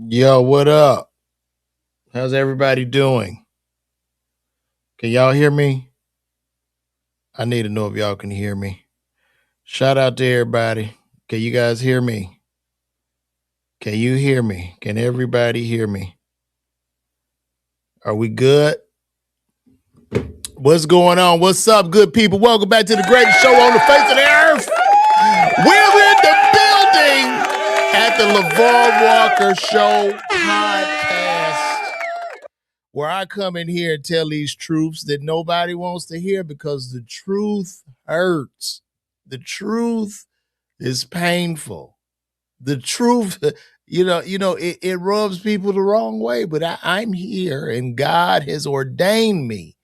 Yo, what up? How's everybody doing? Can y'all hear me? I need to know if y'all can hear me. Shout out to everybody. Can you guys hear me? Can you hear me? Can everybody hear me? Are we good? What's going on? What's up, good people? Welcome back to the greatest show on the face of the earth. We're in the building at the LeVar Walker Show podcast, where I come in here and tell these truths that nobody wants to hear because the truth hurts. The truth is painful. The truth, it rubs people the wrong way, but I'm here and God has ordained me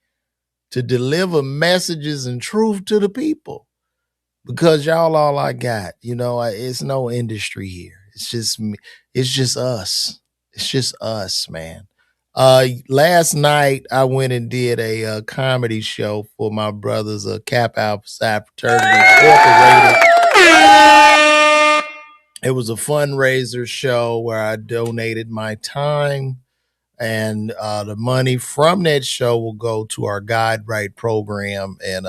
to deliver messages and truth to the people because y'all all I got. It's no industry here. It's just me. It's just us. It's just us, man. Last night I went and did a comedy show for my brothers, Cap Alpha Psi Fraternity Incorporated. It was a fundraiser show where I donated my time, and the money from that show will go to our Guide Right program and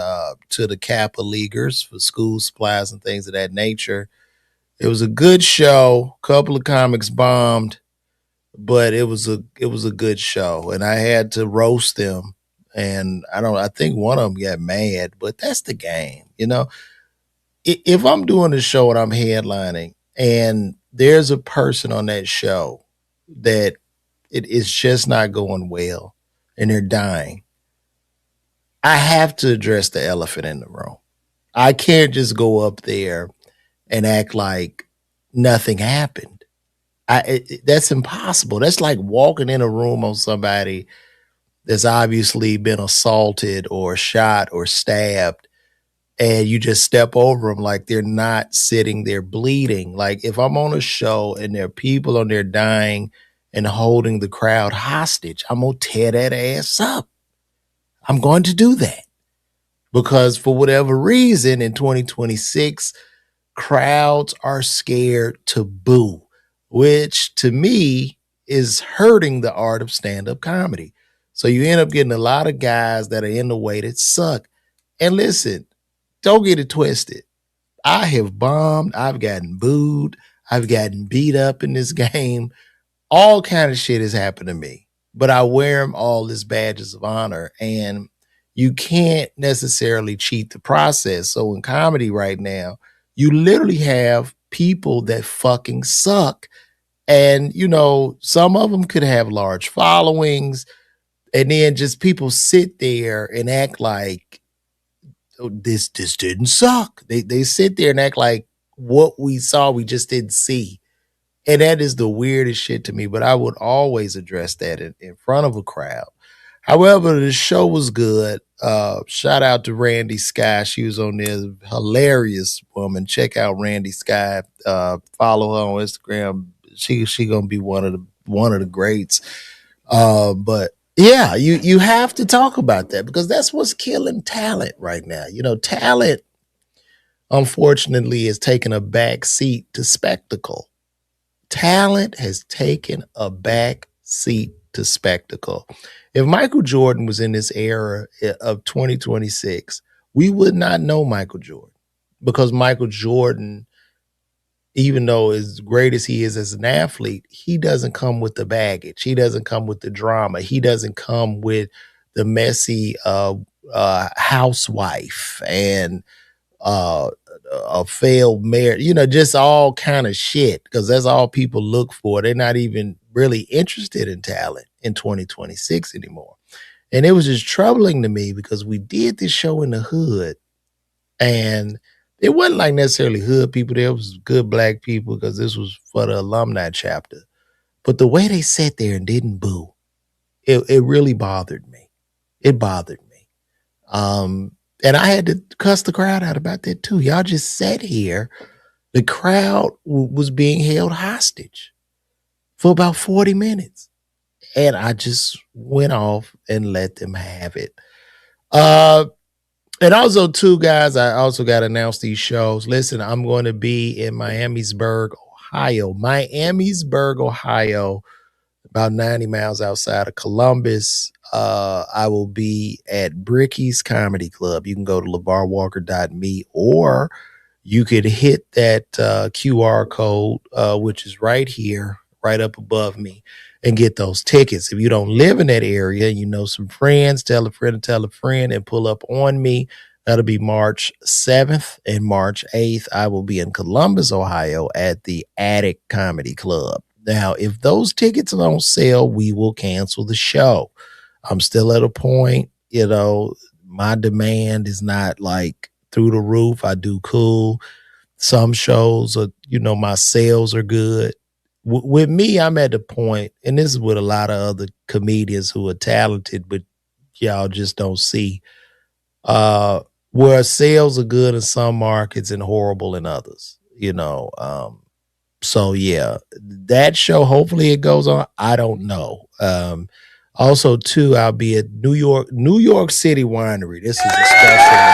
to the Kappa Leaguers for school supplies and things of that nature. It was a good show. A couple of comics bombed, but it was a good show, and I had to roast them. And I think one of them got mad, but that's the game. If I'm doing a show and I'm headlining, and there's a person on that show that it is just not going well, and they're dying, I have to address the elephant in the room. I can't just go up there and act like nothing happened. That's impossible. That's like walking in a room on somebody that's obviously been assaulted or shot or stabbed, and you just step over them like they're not sitting there bleeding. Like if I'm on a show and there are people on there dying and holding the crowd hostage, I'm gonna tear that ass up. I'm going to do that because for whatever reason in 2026, crowds are scared to boo, which to me is hurting the art of stand-up comedy. So you end up getting a lot of guys that are in the way that suck. And listen, don't get it twisted. I have bombed, I've gotten booed, I've gotten beat up in this game. All kind of shit has happened to me, but I wear them all as badges of honor. And you can't necessarily cheat the process. So in comedy right now, you literally have people that fucking suck. And, some of them could have large followings. And then just people sit there and act like, oh, this didn't suck. They sit there and act like what we saw, we just didn't see. And that is the weirdest shit to me, but I would always address that in front of a crowd. However, the show was good. Shout out to Randy Sky. She was on there, hilarious woman. Check out Randy Sky. Follow her on Instagram. She gonna be one of the greats. But yeah, you have to talk about that because that's what's killing talent right now. Talent unfortunately is taking a back seat to spectacle. Talent has taken a back seat to spectacle. If Michael Jordan was in this era of 2026, we would not know Michael Jordan because Michael Jordan, even though as great as he is as an athlete, he doesn't come with the baggage. He doesn't come with the drama. He doesn't come with the messy housewife and uh, a failed marriage, just all kind of shit because that's all people look for. They're not even really interested in talent in 2026 anymore. And it was just troubling to me because we did this show in the hood and it wasn't like necessarily hood people. There was good black people because this was for the alumni chapter. But the way they sat there and didn't boo, it really bothered me. It bothered me. And I had to cuss the crowd out about that too. Y'all just sat here. The crowd was being held hostage for about 40 minutes. And I just went off and let them have it. And also, too, guys, I also got to announce these shows. Listen, I'm going to be in Miamisburg, Ohio, Miamisburg, Ohio, about 90 miles outside of Columbus. I will be at Bricky's Comedy Club. You can go to levarwalker.me, or you could hit that QR code, which is right here, right up above me, and get those tickets. If you don't live in that area, you know some friends, tell a friend to tell a friend, and pull up on me. That'll be March 7th and March 8th. I will be in Columbus, Ohio at the Attic Comedy Club. Now, if those tickets don't sell, we will cancel the show. I'm still at a point, my demand is not like through the roof. I do cool. Some shows are, my sales are good. With me, I'm at the point, and this is with a lot of other comedians who are talented, but y'all just don't see, where sales are good in some markets and horrible in others. So yeah, that show, hopefully it goes on. I don't know. Also too, I'll be at New York City Winery. This is a special one.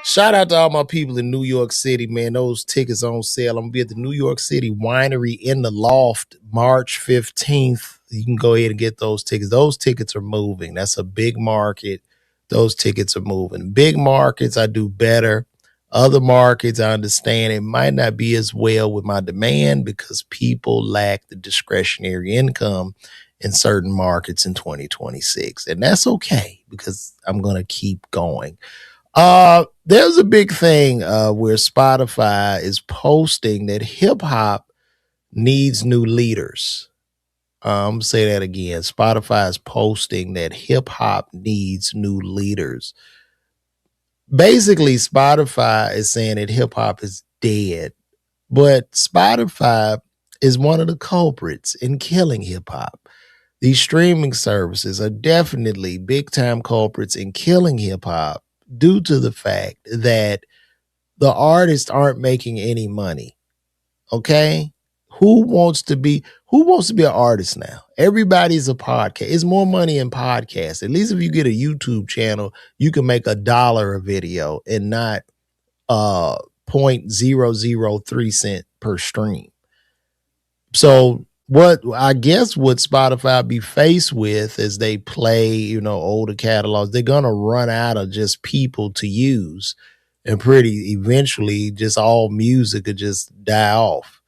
Shout out to all my people in New York City, man. Those tickets on sale. I'm gonna be at the New York City Winery in the Loft March 15th. You can go ahead and get those tickets. Those tickets are moving. That's a big market. Those tickets are moving. Big markets, I do better. Other markets, I understand it might not be as well with my demand because people lack the discretionary income in certain markets in 2026. And that's okay because I'm going to keep going. There's a big thing where Spotify is posting that hip hop needs new leaders. I'm gonna say that again. Spotify is posting that hip hop needs new leaders. Basically, Spotify is saying that hip hop is dead, but Spotify is one of the culprits in killing hip hop. These streaming services are definitely big time culprits in killing hip hop due to the fact that the artists aren't making any money. Okay? Who wants to be an artist now? Everybody's a podcast. It's more money in podcasts. At least if you get a YouTube channel, you can make $1 a video and not 0.003 cent per stream. So what Spotify be faced with as they play, older catalogs, they're gonna run out of just people to use, and pretty eventually just all music could just die off,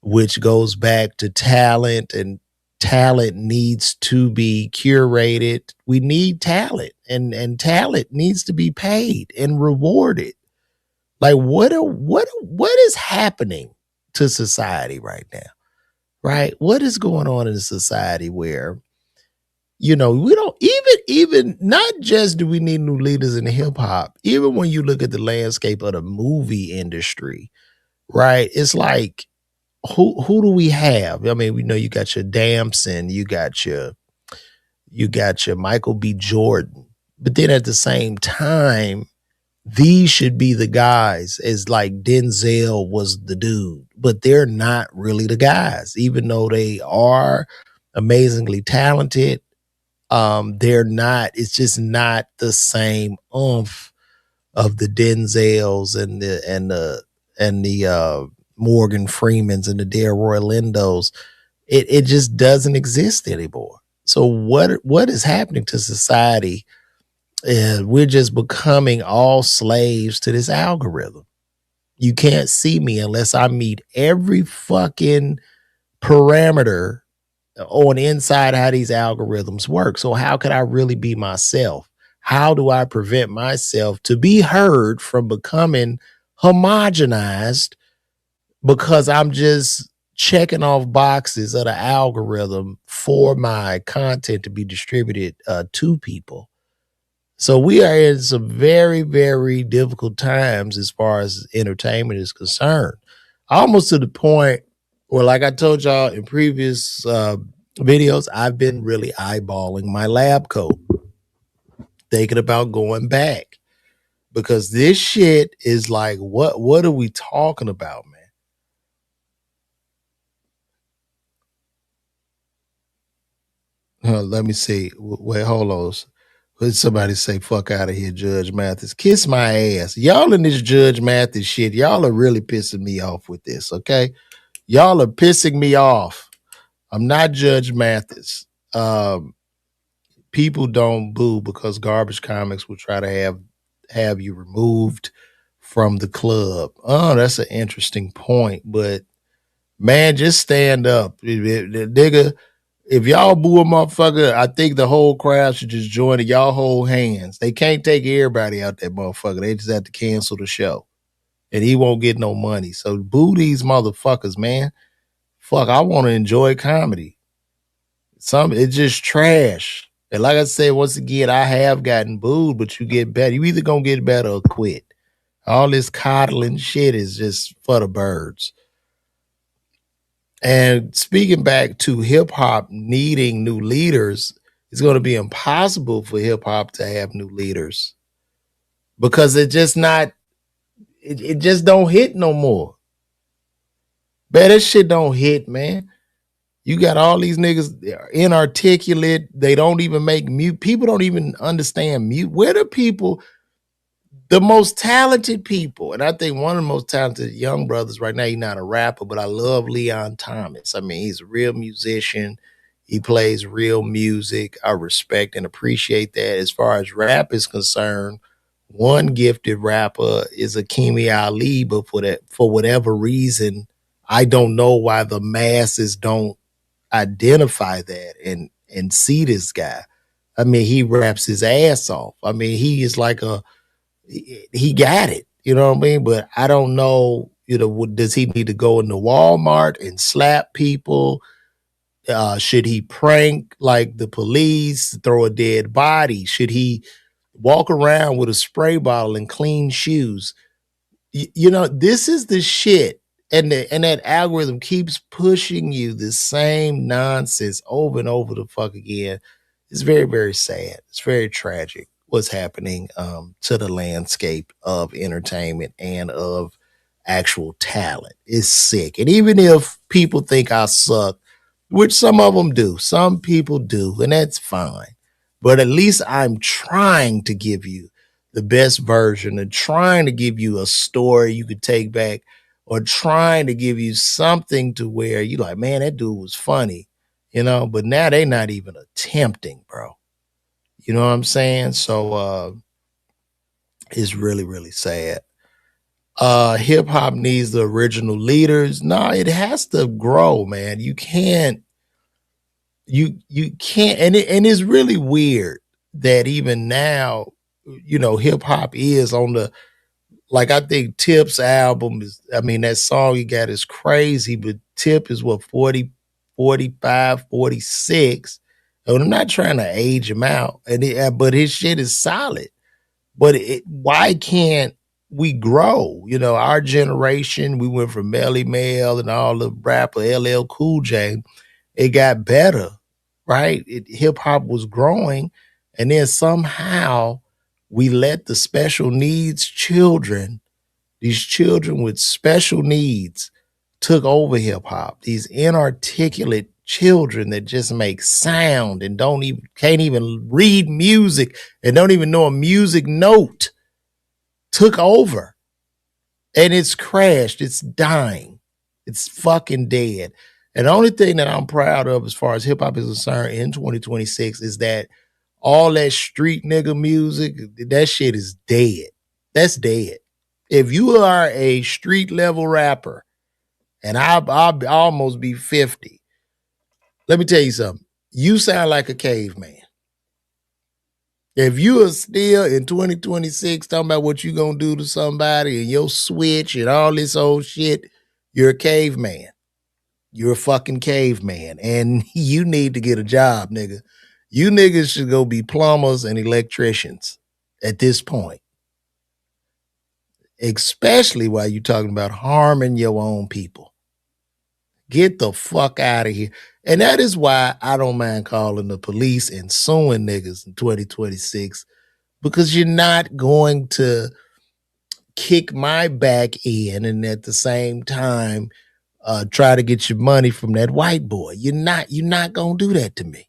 which goes back to talent, and talent needs to be curated. We need talent, and talent needs to be paid and rewarded. Like what is happening to society right now? Right? What is going on in society where we don't even not just do we need new leaders in hip hop, even when you look at the landscape of the movie industry, right? It's like who do we have? I mean, we know you got your Damson, you got your Michael B. Jordan, but then at the same time, these should be the guys, as like Denzel was the dude, but they're not really the guys, even though they are amazingly talented. They're not, it's just not the same oomph of the Denzels and the Morgan Freemans and the Delroy Lindos. It just doesn't exist anymore. So what is happening to society? We're just becoming all slaves to this algorithm. You can't see me unless I meet every fucking parameter on inside how these algorithms work. So how could I really be myself? How do I prevent myself to be heard from becoming homogenized because I'm just checking off boxes of the algorithm for my content to be distributed to people? So we are in some very, very difficult times as far as entertainment is concerned. Almost to the point where, like I told y'all in previous videos, I've been really eyeballing my lab coat, thinking about going back because this shit is like, what are we talking about, man? Let me see. Wait, hold on. Would somebody say, fuck out of here, Judge Mathis? Kiss my ass. Y'all in this Judge Mathis shit, y'all are really pissing me off with this, okay? Y'all are pissing me off. I'm not Judge Mathis. People don't boo because garbage comics will try to have you removed from the club. Oh, that's an interesting point, but man, just stand up. Nigga, if y'all boo a motherfucker, I think the whole crowd should just join it. Y'all hold hands. They can't take everybody out that motherfucker. They just have to cancel the show. And he won't get no money. So boo these motherfuckers, man. Fuck, I want to enjoy comedy. It's just trash. And like I said, once again, I have gotten booed, but you get better. You either gonna get better or quit. All this coddling shit is just for the birds. And speaking back to hip hop needing new leaders, it's going to be impossible for hip hop to have new leaders because it just don't hit no more. Man, that shit don't hit, man. You got all these niggas inarticulate. They don't even make mute. People don't even understand mute. Where the people, the most talented people, and I think one of the most talented young brothers right now, he's not a rapper, but I love Leon Thomas. I mean, he's a real musician. He plays real music. I respect and appreciate that. As far as rap is concerned, one gifted rapper is Akemi Ali, but for whatever reason, I don't know why the masses don't identify that and see this guy. I mean, he raps his ass off. I mean, he is like he got it. You know what I mean? But I don't know, does he need to go into Walmart and slap people? Should he prank like the police, throw a dead body? Should he walk around with a spray bottle and clean shoes? This is the shit. And that algorithm keeps pushing you the same nonsense over and over the fuck again. It's very, very sad. It's very tragic what's happening to the landscape of entertainment and of actual talent. It's sick. And even if people think I suck, which some of them do, some people do, and that's fine. But at least I'm trying to give you the best version and trying to give you a story you could take back or trying to give you something to where you like, man, that dude was funny, but now they not even attempting, bro. You know what I'm saying? So it's really, really sad. Hip hop needs the original leaders. No, it has to grow, man. You can't, and it's really weird that even now, hip hop is on the, like, I think Tip's album is, I mean, that song he got is crazy, but Tip is what, 40, 45, 46. And I'm not trying to age him out, but his shit is solid. But why can't we grow? Our generation, we went from Melly Mel and all the rapper LL Cool J. It got better, right? Hip hop was growing, and then somehow we let the special needs children, these children with special needs, took over hip hop. These inarticulate children that just make sound and can't even read music and don't even know a music note took over. And it's crashed. It's dying. It's fucking dead. And the only thing that I'm proud of as far as hip hop is concerned in 2026 is that all that street nigga music, that shit is dead. That's dead. If you are a street level rapper, and I'll almost be 50, let me tell you something. You sound like a caveman. If you are still in 2026 talking about what you gonna do to somebody and your switch and all this old shit, you're a caveman. You're a fucking caveman. And you need to get a job, nigga. You niggas should go be plumbers and electricians at this point. Especially while you're talking about harming your own people. Get the fuck out of here. And that is why I don't mind calling the police and suing niggas in 2026, because you're not going to kick my back in and at the same time try to get your money from that white boy. You're not gonna do that to me.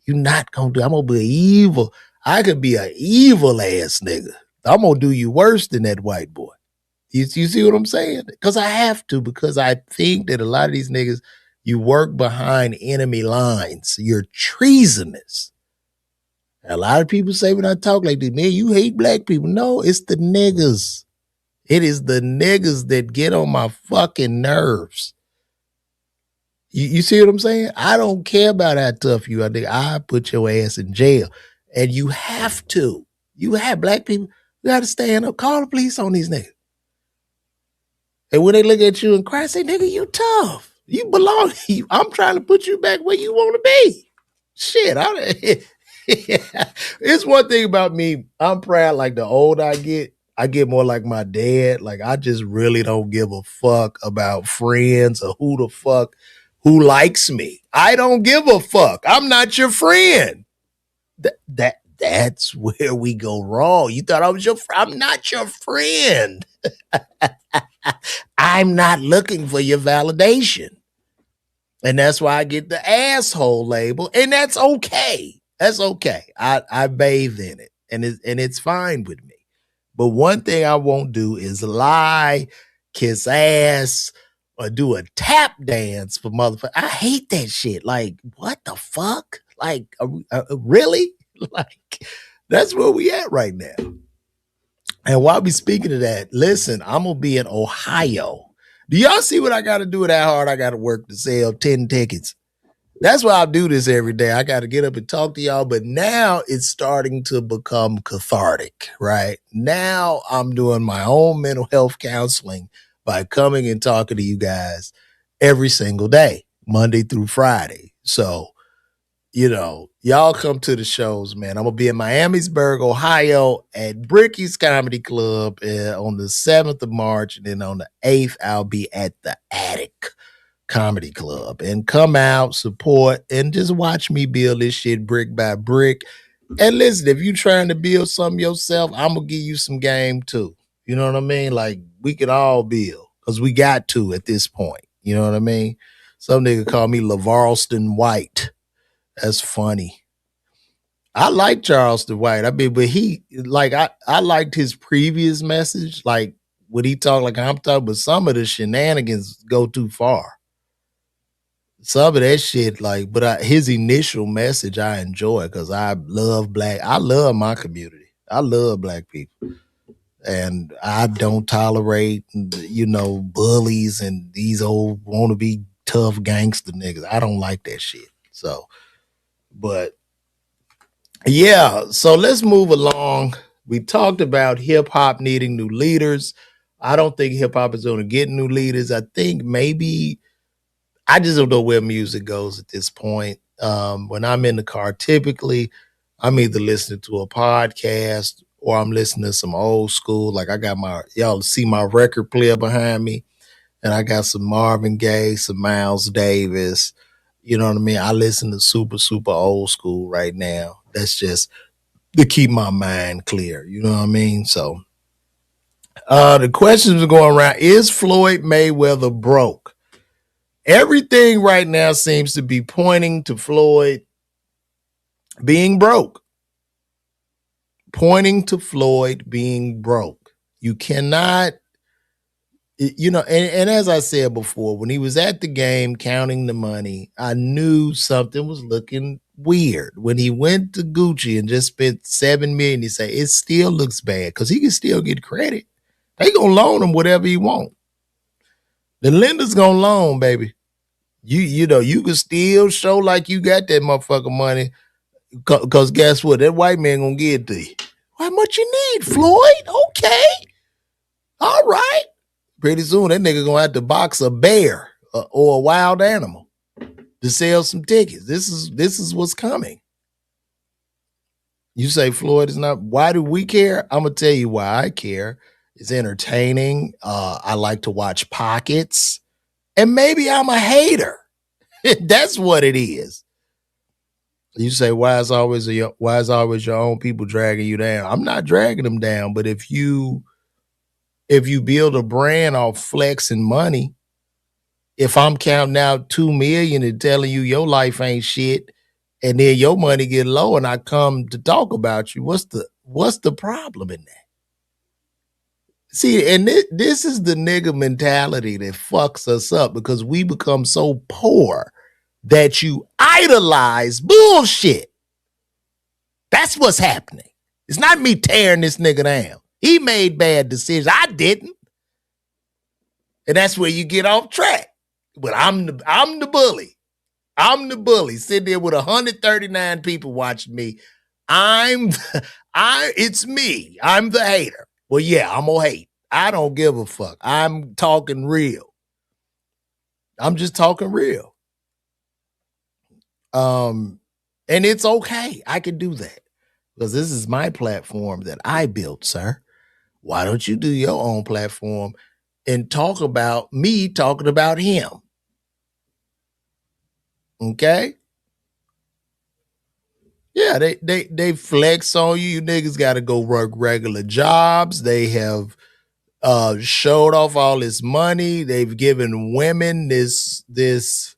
You're not gonna do. I'm gonna be evil. I could be an evil ass nigga. I'm gonna do you worse than that white boy. You see what I'm saying? Because I have to, because I think that a lot of these niggas, you work behind enemy lines. You're treasonous. A lot of people say when I talk like this, man, you hate black people. No, it's the niggas. It is the niggas that get on my fucking nerves. You see what I'm saying? I don't care about how tough you are. I put your ass in jail. And you have to. You have black people. You got to stand up. Call the police on these niggas. And when they look at you and cry, say, nigga, you tough. You belong. I'm trying to put you back where you want to be. Shit. It's one thing about me. I'm proud. Like the older I get more like my dad. Like I just really don't give a fuck about friends or who likes me. I don't give a fuck. I'm not your friend. That's where we go wrong. You thought I was your friend. I'm not your friend. I'm not looking for your validation. And that's why I get the asshole label. And that's okay. That's okay. I bathe in it. And it's fine with me. But one thing I won't do is lie, kiss ass, or do a tap dance for motherfucker. I hate that shit. Like, what the fuck? Like, really? Like, that's where we at right now. And while we speaking of that, listen, I'm gonna be in Ohio. Do y'all see what I got to do with how hard I got to work to sell 10 tickets? That's why I do this every day. I got to get up and talk to y'all, but now it's starting to become cathartic, right? Now I'm doing my own mental health counseling by coming and talking to you guys every single day, Monday through Friday. So, y'all come to the shows, man. I'm going to be in Miamisburg, Ohio at Bricky's Comedy Club on the 7th of March. And then on the 8th, I'll be at the Attic Comedy Club. And come out, support, and just watch me build this shit brick by brick. And listen, if you're trying to build something yourself, I'm going to give you some game too. You know what I mean? Like, we can all build because we got to at this point. You know what I mean? Some nigga call me LaVarlston White. That's funny. I like Charleston White. I mean, but I liked his previous message, like when he talked like I'm talking, but some of the shenanigans go too far. Some of that shit, but his initial message I enjoy because I love my community. I love black people. And I don't tolerate, bullies and these old wannabe tough gangster niggas. I don't like that shit. So, but yeah, so let's move along. We talked about hip hop needing new leaders. I don't think hip hop is going to get new leaders. I think maybe I just don't know where music goes at this point. When I'm in the car, typically I'm either listening to a podcast or I'm listening to some old school. Like I got y'all see my record player behind me, and I got some Marvin Gaye, some Miles Davis. You know what I mean? I listen to super, super old school right now. That's just to keep my mind clear. You know what I mean? So the questions are going around. Is Floyd Mayweather broke? Everything right now seems to be pointing to Floyd being broke. Pointing to Floyd being broke. You cannot, and as I said before, when he was at the game counting the money, I knew something was looking weird. When he went to Gucci and just spent $7 million, he said it still looks bad because he can still get credit. They gonna loan him whatever he want. The lender's gonna loan, baby. You can still show like you got that motherfucker money. Cause guess what? That white man gonna give it to you. How much you need, Floyd? Okay. All right. Pretty soon that nigga gonna have to box a bear or a wild animal to sell some tickets. This is what's coming. You say Floyd is not. Why do we care? I'm gonna tell you why I care. It's entertaining. I like to watch pockets, and maybe I'm a hater. That's what it is. You say why is always your own people dragging you down? I'm not dragging them down, but if you build a brand off flex and money, if I'm counting out 2 million and telling you your life ain't shit, and then your money get low and I come to talk about you, what's the problem in that? See, and this is the nigga mentality that fucks us up because we become so poor that you idolize bullshit. That's what's happening. It's not me tearing this nigga down. He made bad decisions. I didn't. And that's where you get off track. But I'm the bully. I'm the bully sitting there with 139 people watching me. It's me. I'm the hater. Well, yeah, I'm gonna hate. I don't give a fuck. I'm talking real. I'm just talking real. And it's okay. I can do that because this is my platform that I built, sir. Why don't you do your own platform and talk about me talking about him? Okay. Yeah, they flex on you. You niggas got to go work regular jobs. They have showed off all this money. They've given women this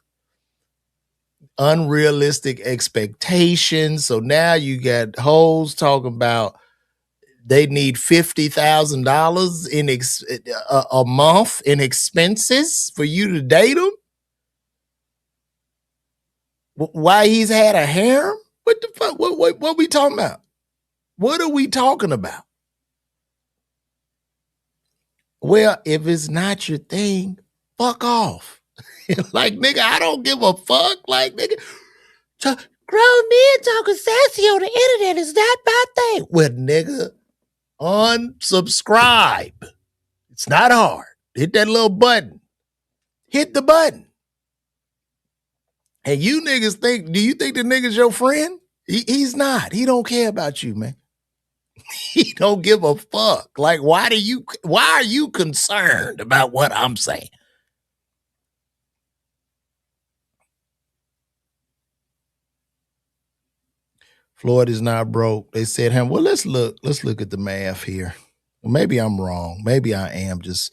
unrealistic expectations. So now you got hoes talking about they need $50,000 in a month in expenses for you to date them. Why he's had a harem? What the fuck? What we talking about? What are we talking about? Well, if it's not your thing, fuck off. Like, nigga, I don't give a fuck. Like, nigga, grown men talking sassy on the internet is not my thing. Well, nigga, unsubscribe. It's not hard. Hit that little button. Hit the button. And you niggas do you think the nigga's your friend? He's not. He don't care about you, man. He don't give a fuck. Like, why are you concerned about what I'm saying? Floyd is not broke. They said him, well, let's look at the math here. Maybe I'm wrong. Maybe I am just,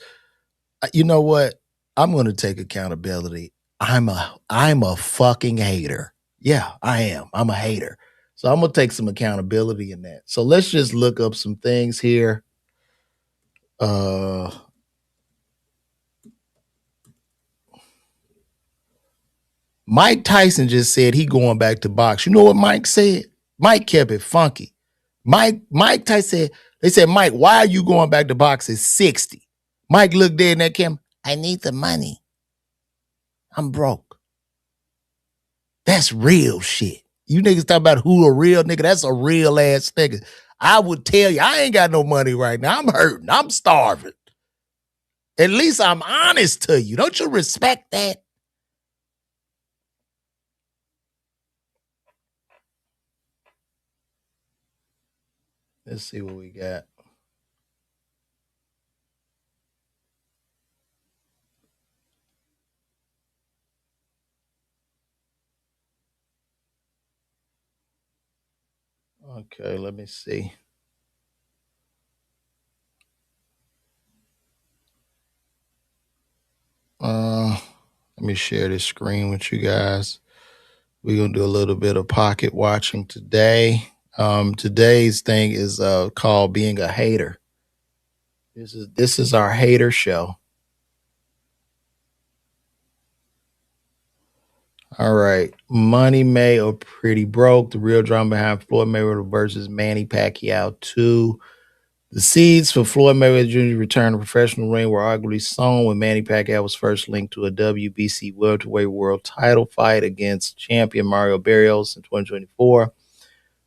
you know what? I'm going to take accountability. I'm a fucking hater. Yeah, I am. I'm a hater. So I'm going to take some accountability in that. So let's just look up some things here. Mike Tyson just said he going back to box. You know what Mike said? Mike kept it funky. Mike Tyson said, they said, Mike, why are you going back to box at 60? Mike looked dead in that camera. I need the money. I'm broke. That's real shit. You niggas talk about who a real nigga. That's a real ass nigga. I would tell you, I ain't got no money right now. I'm hurting. I'm starving. At least I'm honest to you. Don't you respect that? Let's see what we got. Okay, let me see. Let me share this screen with you guys. We're gonna do a little bit of pocket watching today. Today's thing is called being a hater. This is our hater show. All right, Money May or Pretty Broke. The real drama behind Floyd Mayweather versus Manny Pacquiao 2. The seeds for Floyd Mayweather Jr.'s return to professional ring were arguably sown when Manny Pacquiao was first linked to a WBC welterweight world title fight against champion Mario Barrios in 2024.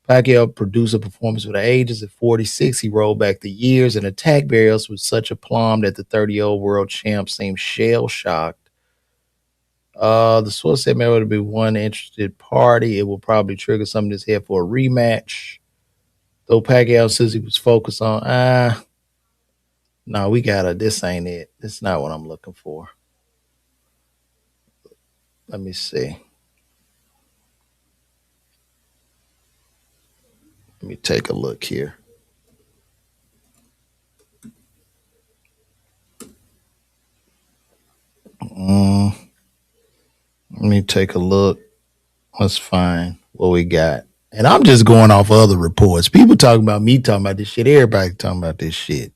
Pacquiao produced a performance for the ages. At 46, he rolled back the years and attacked Barrios with such aplomb that the 30-year-old world champ seemed shell-shocked. The source said Mayweather would be one interested party. It will probably trigger some of this head for a rematch. Though Pacquiao says he was focused on, no, this ain't it. This is not what I'm looking for. Let me see. Let me take a look here. Let me take a look. That's fine. What we got? And I'm just going off other reports. People talking about me talking about this shit. Everybody talking about this shit.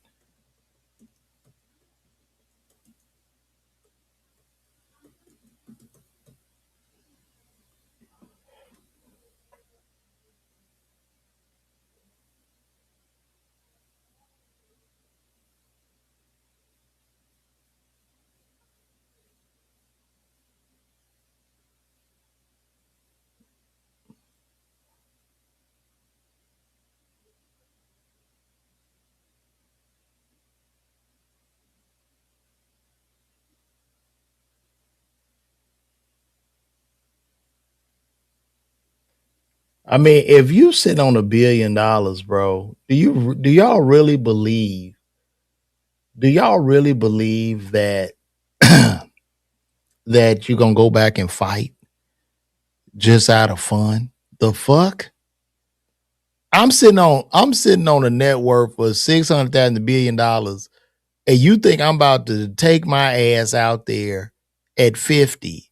I mean, if you sit on $1 billion, bro, do y'all really believe? Do y'all really believe that that you're gonna go back and fight just out of fun? The fuck? I'm sitting on a net worth of 600,000 billion dollars, and you think I'm about to take my ass out there at 50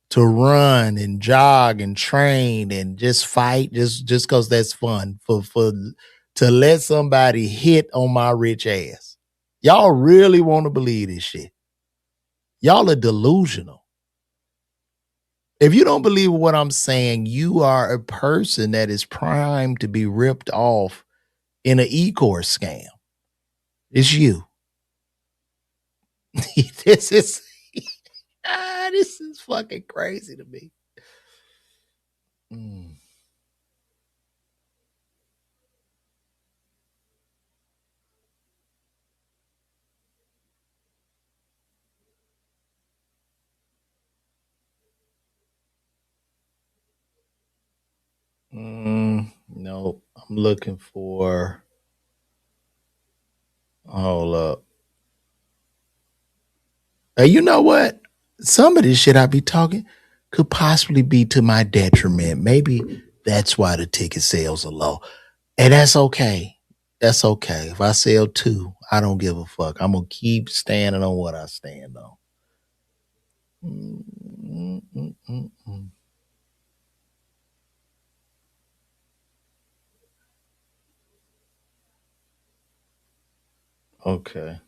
to run and jog and train and just fight just because that's fun for to let somebody hit on my rich ass. Y'all really want to believe this shit? Y'all are delusional. If you don't believe what I'm saying, you are a person that is primed to be ripped off in an e-course scam. It's you. this is this is fucking crazy to me. Mm. No, I'm looking for. Hold up. You know what? Some of this shit I be talking could possibly be to my detriment. Maybe that's why the ticket sales are low. And that's okay. That's okay. If I sell two, I don't give a fuck. I'm gonna keep standing on what I stand on. Mm, mm, mm, mm, mm. Okay.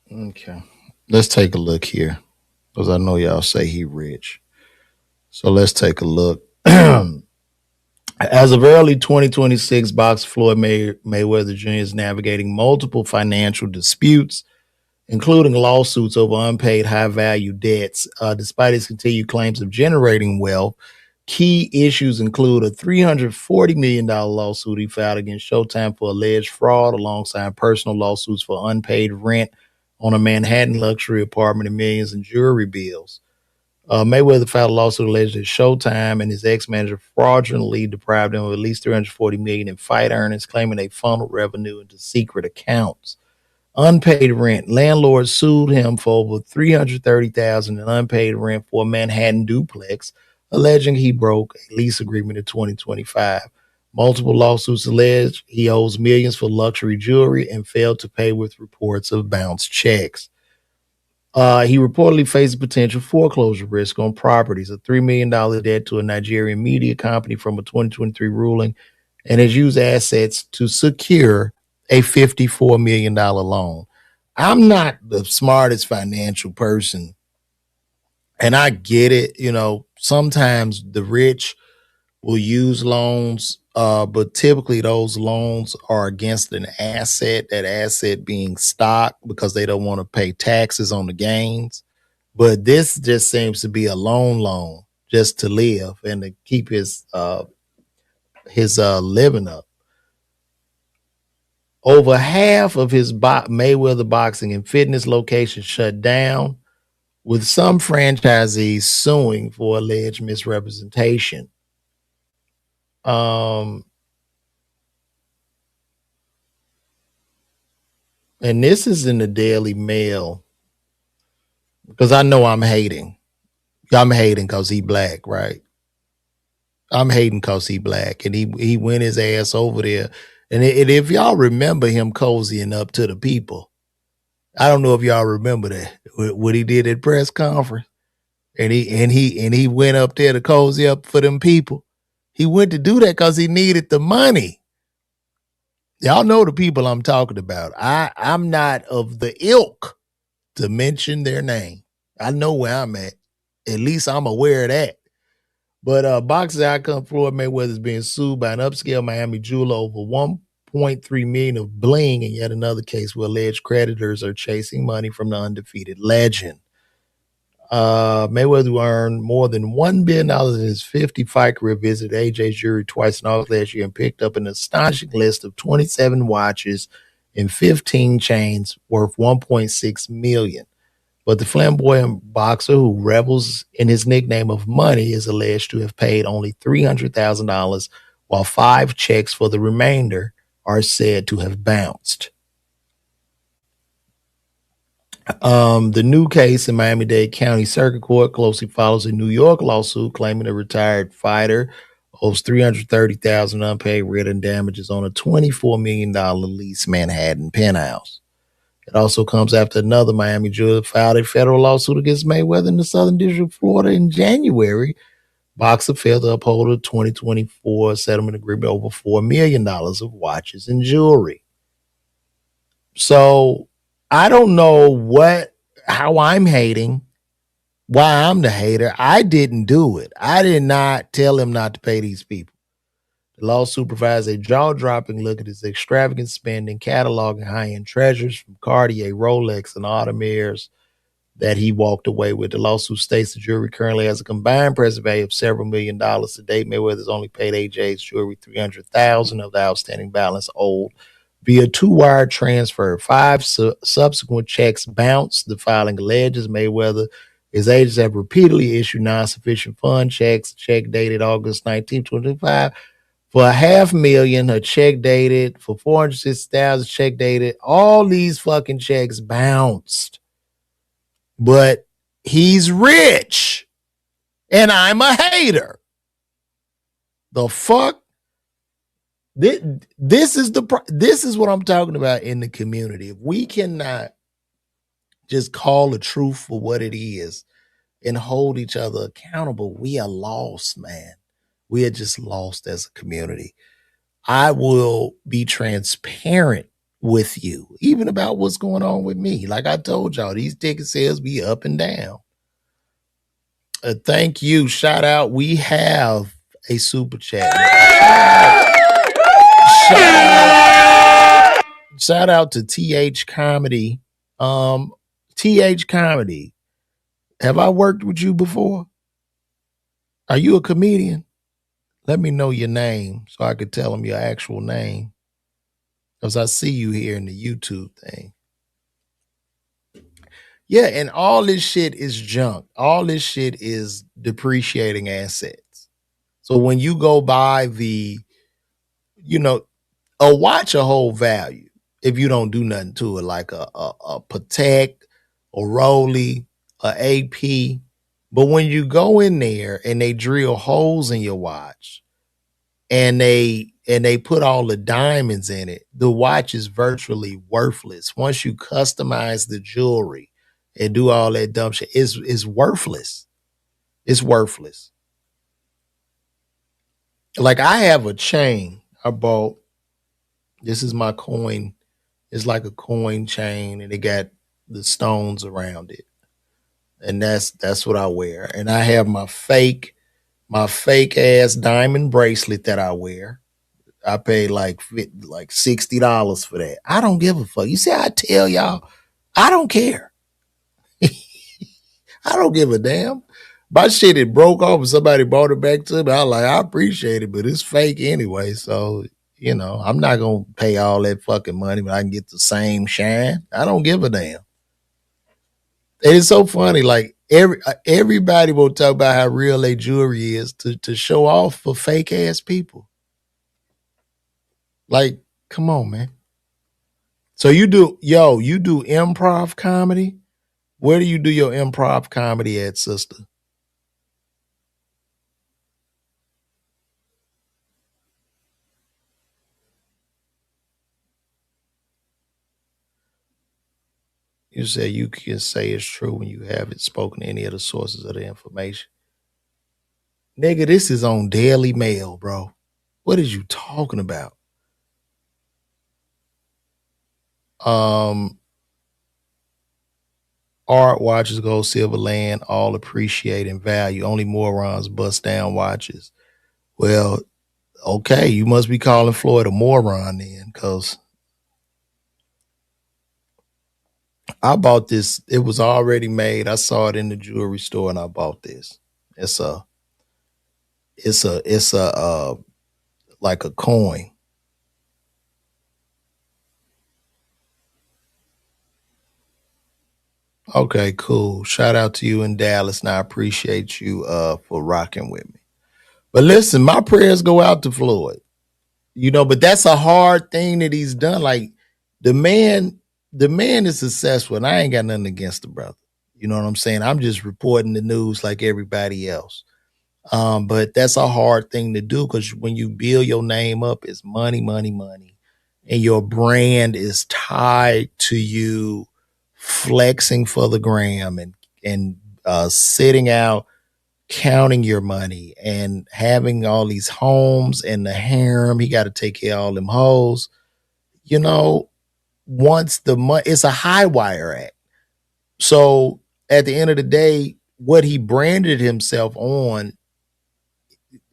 Okay. Let's take a look here. Because I know y'all say he rich. So let's take a look. As of early 2026, boxer Floyd Mayweather Jr. is navigating multiple financial disputes, including lawsuits over unpaid high value debts. Despite his continued claims of generating wealth, key issues include a $340 million lawsuit he filed against Showtime for alleged fraud, alongside personal lawsuits for unpaid rent on a Manhattan luxury apartment and millions in jury bills. Mayweather filed a lawsuit alleging that Showtime and his ex-manager fraudulently deprived him of at least $340 million in fight earnings, claiming they funneled revenue into secret accounts. Unpaid rent. Landlord sued him for over $330,000 in unpaid rent for a Manhattan duplex, alleging he broke a lease agreement in 2025. Multiple lawsuits allege he owes millions for luxury jewelry and failed to pay, with reports of bounced checks. He reportedly faces potential foreclosure risk on properties, a $3 million debt to a Nigerian media company from a 2023 ruling, and has used assets to secure a $54 million loan. I'm not the smartest financial person, and I get it. You know, sometimes the rich will use loans, but typically those loans are against an asset, that asset being stock, because they don't want to pay taxes on the gains. But this just seems to be a loan just to live and to keep his living up. Over half of his Mayweather boxing and fitness locations shut down, with some franchisees suing for alleged misrepresentation. Um, and this is in the Daily Mail, because I know I'm hating. I'm hating because he black, right? I'm hating cause he black, and he went his ass over there. And if y'all remember him cozying up to the people, I don't know if y'all remember that what he did at press conference, and he went up there to cozy up for them people. He went to do that because he needed the money. Y'all know the people I'm talking about. I'm not of the ilk to mention their name. I know where I'm at. At least I'm aware of that. But boxing outcome, Floyd Mayweather is being sued by an upscale Miami jeweler over 1.3 million of bling, in yet another case where alleged creditors are chasing money from the undefeated legend. Mayweather earned more than $1 billion in his 50-fight career, visited AJ's jury twice in August last year, and picked up an astonishing list of 27 watches and 15 chains worth $1.6 million. But the flamboyant boxer, who revels in his nickname of Money, is alleged to have paid only $300,000, while 5 checks for the remainder are said to have bounced. The new case in Miami-Dade County Circuit Court closely follows a New York lawsuit claiming a retired fighter owes $330,000 unpaid rent and damages on a $24 million lease Manhattan penthouse. It also comes after another Miami judge filed a federal lawsuit against Mayweather in the Southern District of Florida in January. Boxer failed to uphold a 2024 settlement agreement over $4 million of watches and jewelry. So I don't know how I'm hating, why I'm the hater. I didn't do it. I did not tell him not to pay these people. The lawsuit provides a jaw-dropping look at his extravagant spending, cataloging high-end treasures from Cartier, Rolex, and Audemars that he walked away with. The lawsuit states the jewelry currently has a combined present value of several $1 million. To date, Mayweather's only paid AJ's jewelry $300,000 of the outstanding balance owed via 2-wire transfer. 5 subsequent checks bounced. The filing alleges Mayweather, his agents have repeatedly issued non-sufficient fund checks. A check dated August 19, 2025 for $500,000, a check dated for $460,000, check dated. All these fucking checks bounced. But he's rich, and I'm a hater. The fuck? This is what I'm talking about in the community. If we cannot just call the truth for what it is and hold each other accountable, we are lost, man. We are just lost as a community. I will be transparent with you, even about what's going on with me. Like I told y'all, these ticket sales be up and down. Thank you. Shout out. We have a super chat. Shout out to TH Comedy. TH Comedy. Have I worked with you before? Are you a comedian? Let me know your name so I could tell them your actual name. Because I see you here in the YouTube thing. Yeah, and all this shit is junk. All this shit is depreciating assets. So when you go buy a watch a whole value if you don't do nothing to it, like a Patek, a Rolly, a AP. But when you go in there and they drill holes in your watch and they put all the diamonds in it, the watch is virtually worthless. Once you customize the jewelry and do all that dumb shit, it's worthless. It's worthless. Like I have a chain I bought. This is my coin. It's like a coin chain and it got the stones around it. And that's what I wear. And I have my fake ass diamond bracelet that I wear. I paid like $60 for that. I don't give a fuck. You see, I tell y'all, I don't care. I don't give a damn. My shit it broke off and somebody bought it back to me. I appreciate it, but it's fake anyway. So, I'm not gonna pay all that fucking money, but I can get the same shine. I don't give a damn. And it's so funny, like everybody will talk about how real their jewelry is to show off for fake ass people. Like, come on, man. So you do improv comedy? Where do you do your improv comedy at, sister? You say you can say it's true when you haven't spoken to any of the sources of the information. Nigga, this is on Daily Mail, bro. What is you talking about? Um, Art watches gold, silver, land, all appreciate and value. Only morons bust down watches. Well, okay, you must be calling Floyd a moron then, because I bought this. It was already made. I saw it in the jewelry store and I bought this. It's a it's a like a coin. Okay, cool. Shout out to you in Dallas, and I appreciate you for rocking with me. But listen, my prayers go out to Floyd. But that's a hard thing that he's done. Like the man, the man is successful, and I ain't got nothing against the brother. You know what I'm saying? I'm just reporting the news like everybody else. But that's a hard thing to do because when you build your name up, it's money, money, money, and your brand is tied to you flexing for the gram and sitting out counting your money and having all these homes and the harem. He got to take care of all them hoes. You know, once the money, it's a high wire act. So at the end of the day, what he branded himself on,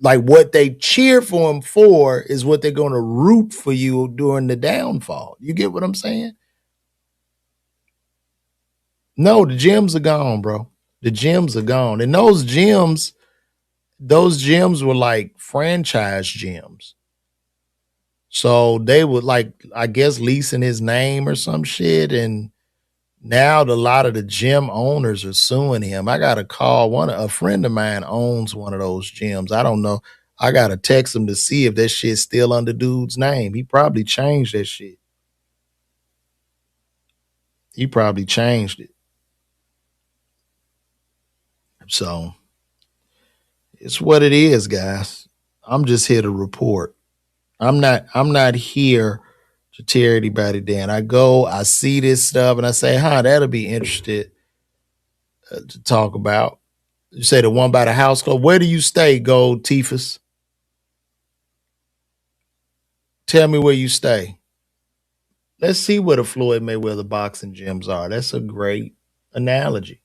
like what they cheer for him for, is what they're going to root for you during the downfall. You get what I'm saying? No, the gyms are gone, bro. The gyms are gone. And those gyms were like franchise gyms. So they would like, I guess, leasing his name or some shit. And now a lot of the gym owners are suing him. I got to call a friend of mine owns one of those gyms. I don't know. I got to text him to see if that shit's still under dude's name. He probably changed that shit. He probably changed it. So it's what it is, guys. I'm just here to report. I'm not here to tear anybody down. I go, I see this stuff, and I say, that'll be interested to talk about. You say the one by the house club. Where do you stay, Gold Tifus? Tell me where you stay. Let's see where the Floyd Mayweather boxing gyms are. That's a great analogy.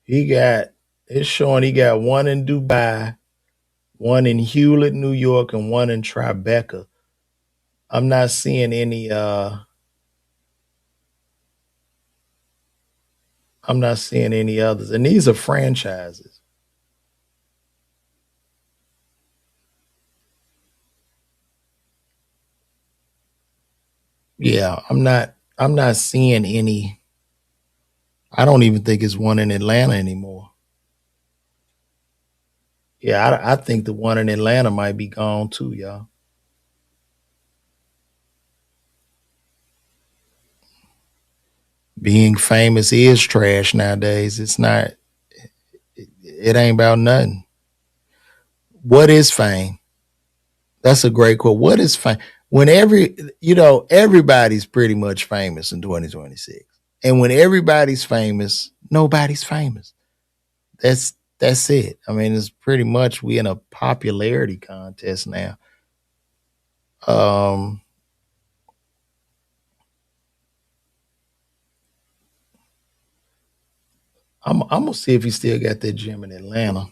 He got it's showing he got one in Dubai, one in Hewlett, New York, and one in Tribeca. I'm not seeing any I'm not seeing any others. And these are franchises. Yeah, I'm not seeing any. I don't even think it's one in Atlanta anymore. Yeah, I think the one in Atlanta might be gone too, y'all. Being famous is trash nowadays. It's not, it ain't about nothing. What is fame? That's a great quote. What is fame? When everybody's pretty much famous in 2026. And when everybody's famous, nobody's famous. That's it. I mean, it's pretty much we in a popularity contest now. Um, I'm gonna see if he still got that gym in Atlanta.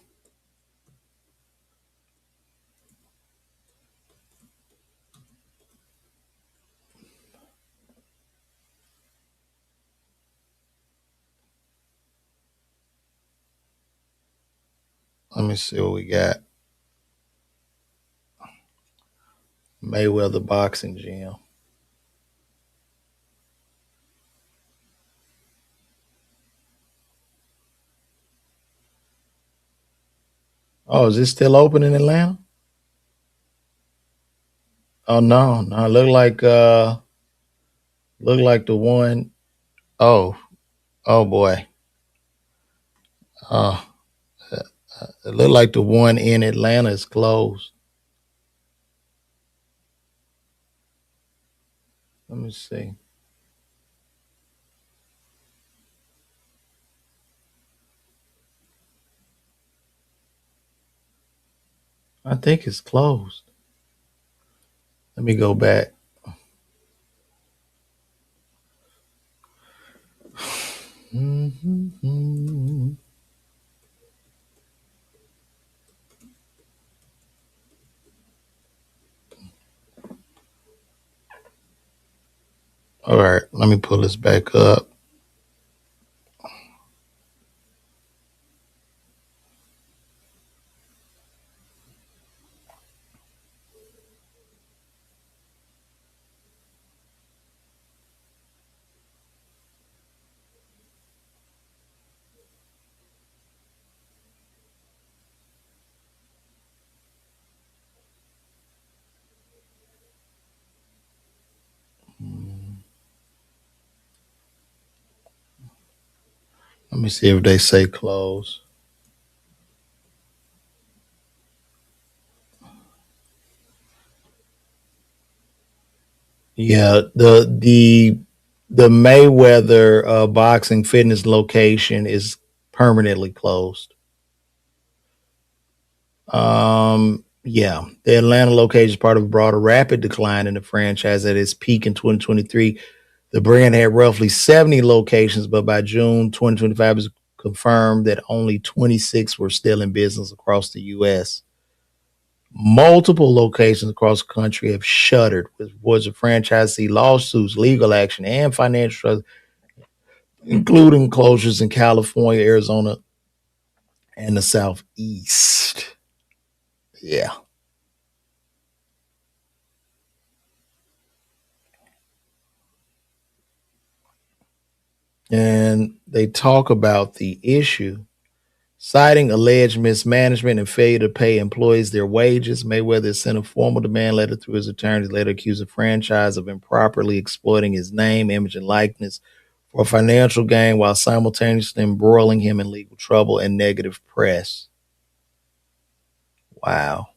Let me see what we got. Mayweather Boxing Gym. Oh, is this still open in Atlanta? Oh no, no, look like the one. Oh, oh boy. Uh it looked like the one in Atlanta is closed. Let me see. I think it's closed. Let me go back. Mm-hmm. All right, let me pull this back up. Let me see if they say close. Yeah, the Mayweather boxing fitness location is permanently closed. Yeah, the Atlanta location is part of a broader rapid decline in the franchise at its peak in 2023. The brand had roughly 70 locations, but by June 2025, it's confirmed that only 26 were still in business across the U.S. Multiple locations across the country have shuttered, with reports of franchisee lawsuits, legal action, and financial trouble, including closures in California, Arizona, and the Southeast. Yeah. And they talk about the issue, citing alleged mismanagement and failure to pay employees their wages. Mayweather sent a formal demand letter through his attorneys, later accused the franchise of improperly exploiting his name, image, and likeness for financial gain while simultaneously embroiling him in legal trouble and negative press. Wow.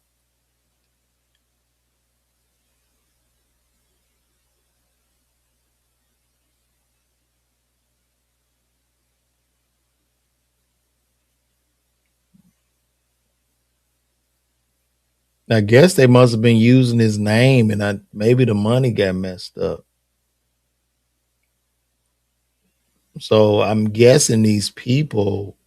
I guess they must have been using his name and maybe the money got messed up. So I'm guessing these people,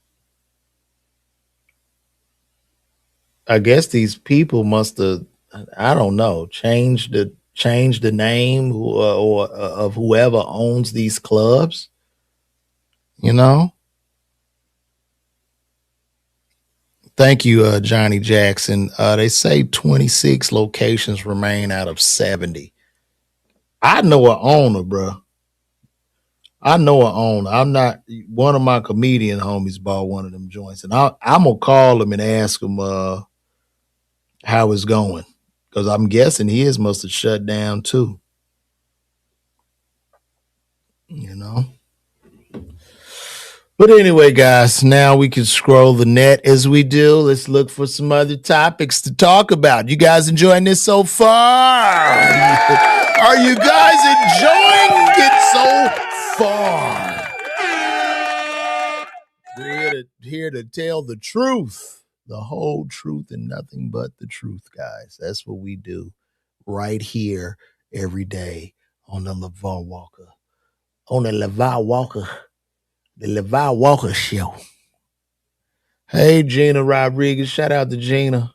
I guess these people must have, I don't know, changed the name of whoever owns these clubs. You know. Thank you, Johnny Jackson. They say 26 locations remain out of 70. I know a owner, bro. I know a owner. I'm not one of my comedian homies bought one of them joints, and I'm gonna call him and ask him how it's going, because I'm guessing his must have shut down too. You know. But anyway, guys, now we can scroll the net as we do. Let's look for some other topics to talk about. You guys enjoying this so far? Are you guys enjoying it so far? We're here to tell the truth, the whole truth, and nothing but the truth, guys. That's what we do right here every day on the LeVar Walker, on the LeVar Walker, the LeVar Walker Show. Hey, Gina Rodriguez. Shout out to Gina.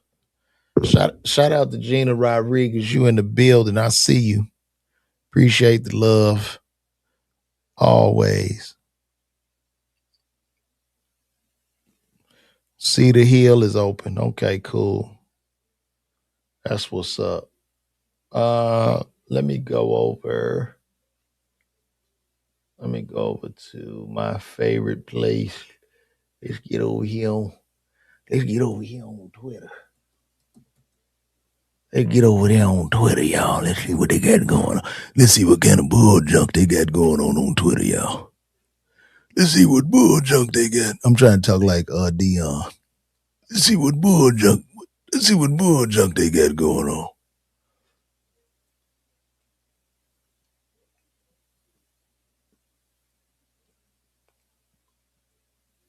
Shout out to Gina Rodriguez. You in the building. I see you. Appreciate the love always. Cedar Hill is open. Okay, cool. That's what's up. Let me go over. Let me go over to my favorite place. Let's get over here on. Let's get over here on Twitter. Let's get over there on Twitter, y'all. Let's see what they got going on. Let's see what kind of bull junk they got going on Twitter, y'all. Let's see what bull junk they got. I'm trying to talk like Dion. Let's see what bull junk. Let's see what bull junk they got going on.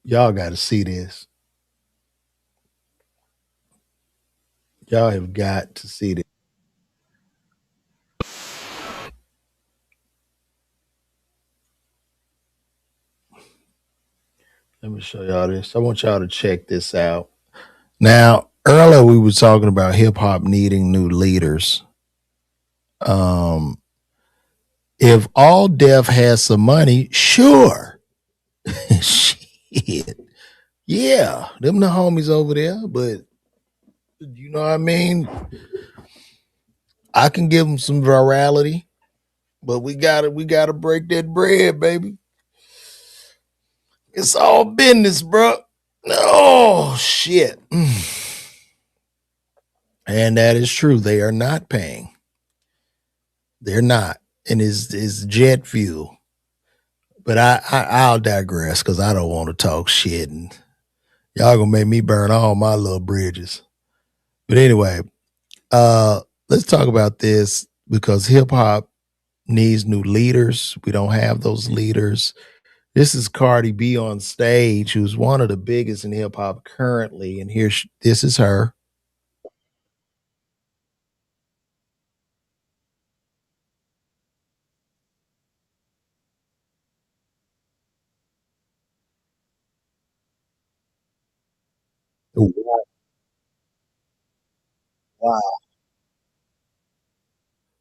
Y'all got to see this. Y'all have got to see this. Let me show y'all this. I want y'all to check this out. Now, earlier we were talking about hip hop needing new leaders. Um, if All Def has some money, sure. Shit. Yeah, them the homies over there, but you know what I mean? I can give them some virality, but we gotta break that bread, baby. It's all business, bro. Oh shit. And that is true. They are not paying. They're not. And it's jet fuel. But I'll digress because I don't want to talk shit and y'all gonna make me burn all my little bridges. But anyway, uh, let's talk about this because hip hop needs new leaders. We don't have those leaders. This is Cardi B on stage, who's one of the biggest in hip hop currently, and this is her. Wow.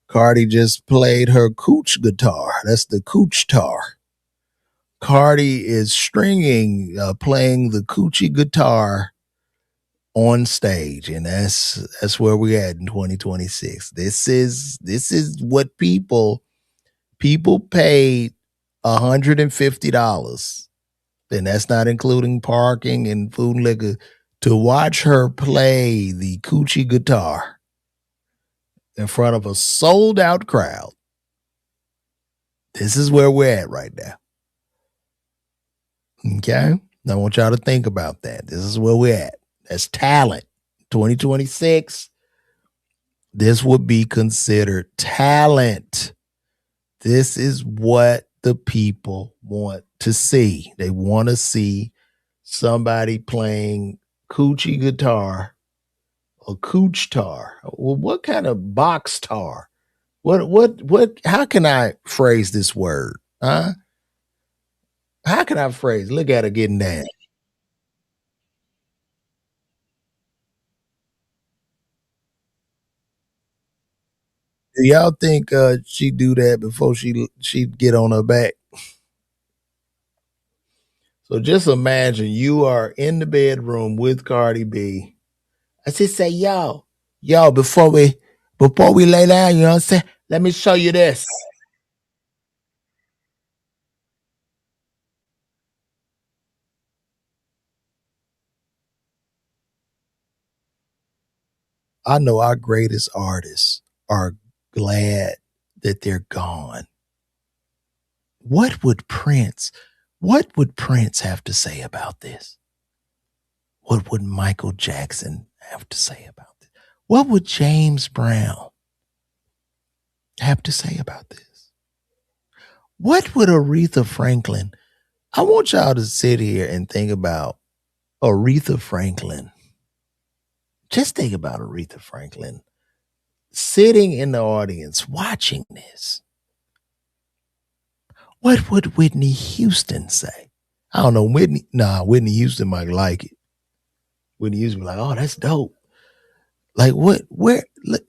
Cardi just played her cooch guitar. That's the cooch tar. Cardi is playing the coochie guitar on stage, and that's where we're at in 2026. This is what people paid $150, and that's not including parking and food and liquor, to watch her play the coochie guitar in front of a sold out crowd. This is where we're at right now. Okay? I want y'all to think about that. This is where we're at. That's talent. 2026, this would be considered talent. This is what the people want to see. They want to see somebody playing coochie guitar or cooch tar. Well, what kind of box tar? What how can I phrase this word? Huh? How can I phrase? Look at her getting down. Do y'all think she do that before she'd get on her back? So just imagine you are in the bedroom with Cardi B. I just say, yo, before we lay down, you know what I'm saying? Let me show you this. I know our greatest artists are glad that they're gone. What would Prince, what would Prince have to say about this? What would Michael Jackson have to say about this? What would James Brown have to say about this? What would Aretha Franklin? I want y'all to sit here and think about Aretha Franklin. Just think about Aretha Franklin sitting in the audience watching this. What would Whitney Houston say? I don't know. Whitney Houston might like it. Whitney Houston be like, oh, that's dope. Like what?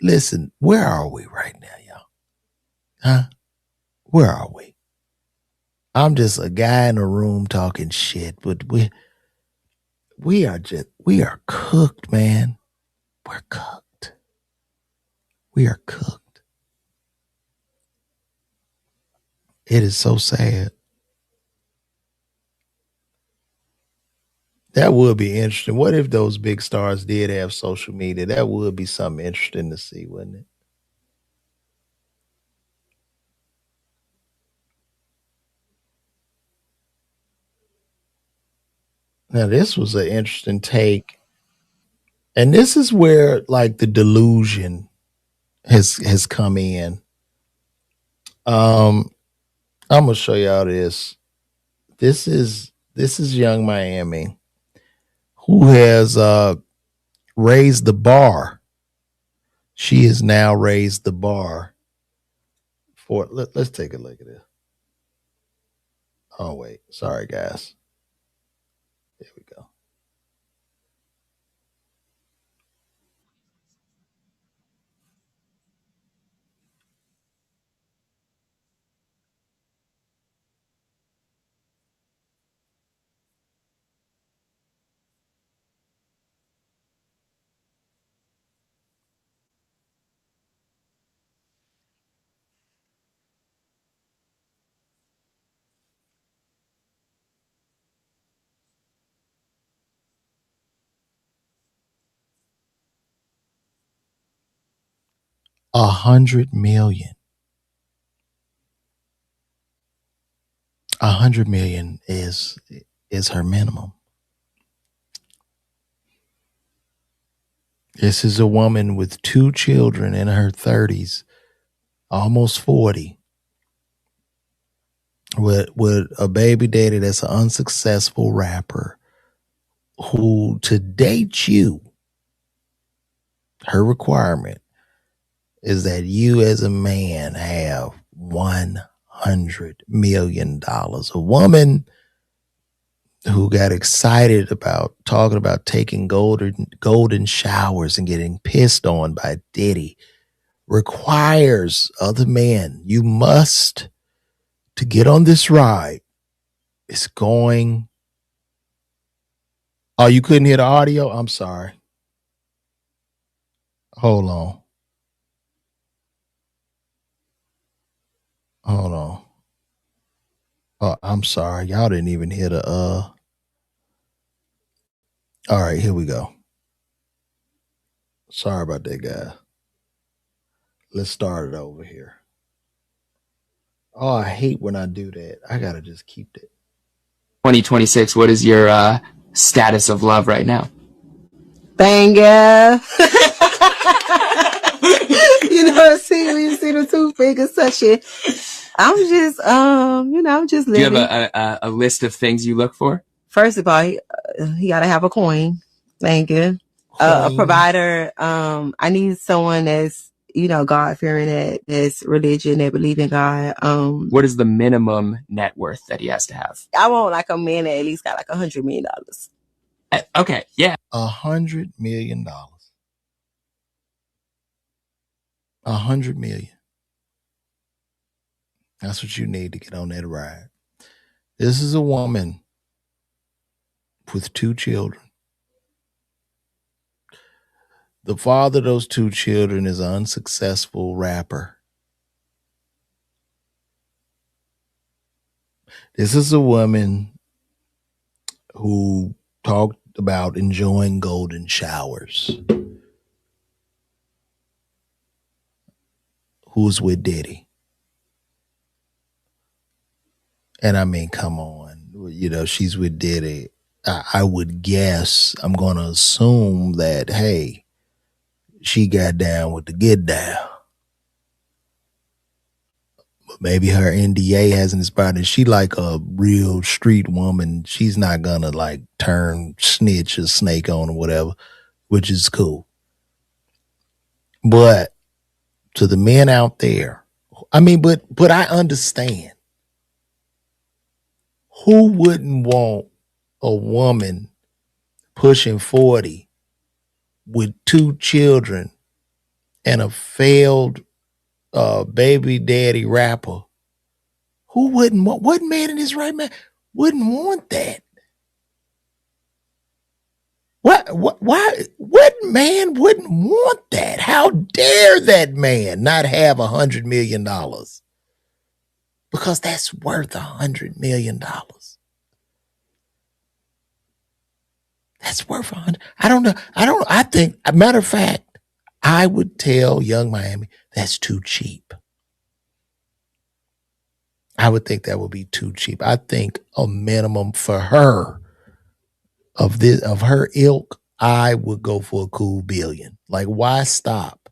Listen, where are we right now, y'all? Huh? Where are we? I'm just a guy in a room talking shit, but we are just We are cooked, man. We're cooked. We are cooked. It is so sad. That would be interesting. What if those big stars did have social media? That would be something interesting to see, wouldn't it? Now, this was an interesting take. And this is where like the delusion has come in. Um, I'm gonna show y'all this. This is Young Miami who has raised the bar. She has now raised the bar for let's take a look at this. Oh wait, sorry guys. There we go. $100 million. 100 million is her minimum. This is a woman with two children in her 30s, almost 40, with a baby daddy that's an unsuccessful rapper who, to date you, her requirement is that you as a man have $100 million. A woman who got excited about talking about taking golden showers and getting pissed on by Diddy requires other men. You must, to get on this ride, it's going. Oh, you couldn't hear the audio? I'm sorry. Hold on. Hold on. Oh, I'm sorry. Y'all didn't even hear the all right, here we go. Sorry about that, guys. Let's start it over here. Oh, I hate when I do that. I gotta just keep that. 2026, what is your status of love right now? Banger. When you see the two fingers touching. I'm just, I'm just Do you living. have a list of things you look for? First of all, he gotta have a coin. Thank you. A provider. I need someone that's, God fearing, that's religion, that believe in God. What is the minimum net worth that he has to have? I want like a man that at least got like $100 million. Okay, yeah. $100 million. 100 million. That's what you need to get on that ride. This is a woman with two children. The father of those two children is an unsuccessful rapper. This is a woman who talked about enjoying golden showers, who's with Diddy. And I mean, come on. She's with Diddy. I would guess, I'm going to assume that, hey, she got down with the get down. But maybe her NDA hasn't expired. And she like a real street woman. She's not going to like turn snitch or snake on or whatever, which is cool. But to the men out there, I mean, but I understand. Who wouldn't want a woman pushing 40 with two children and a failed baby daddy rapper? Who wouldn't want, what man in his right mind wouldn't want that? What man wouldn't want that? How dare that man not have $100 million? Because that's worth $100 million. That's worth 100. I don't know. I think, a matter of fact, I would tell Young Miami that's too cheap. I would think that would be too cheap. I think a minimum for her of her ilk, I would go for a cool billion. Like, why stop?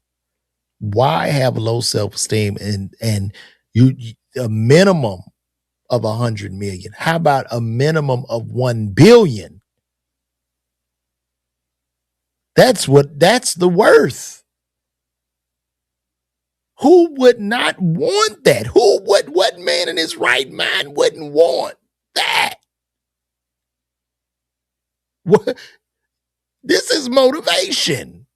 Why have low self-esteem and you a minimum of 100 million? How about a minimum of 1 billion? That's the worth. Who would not want that? What man in his right mind wouldn't want that? What? This is motivation.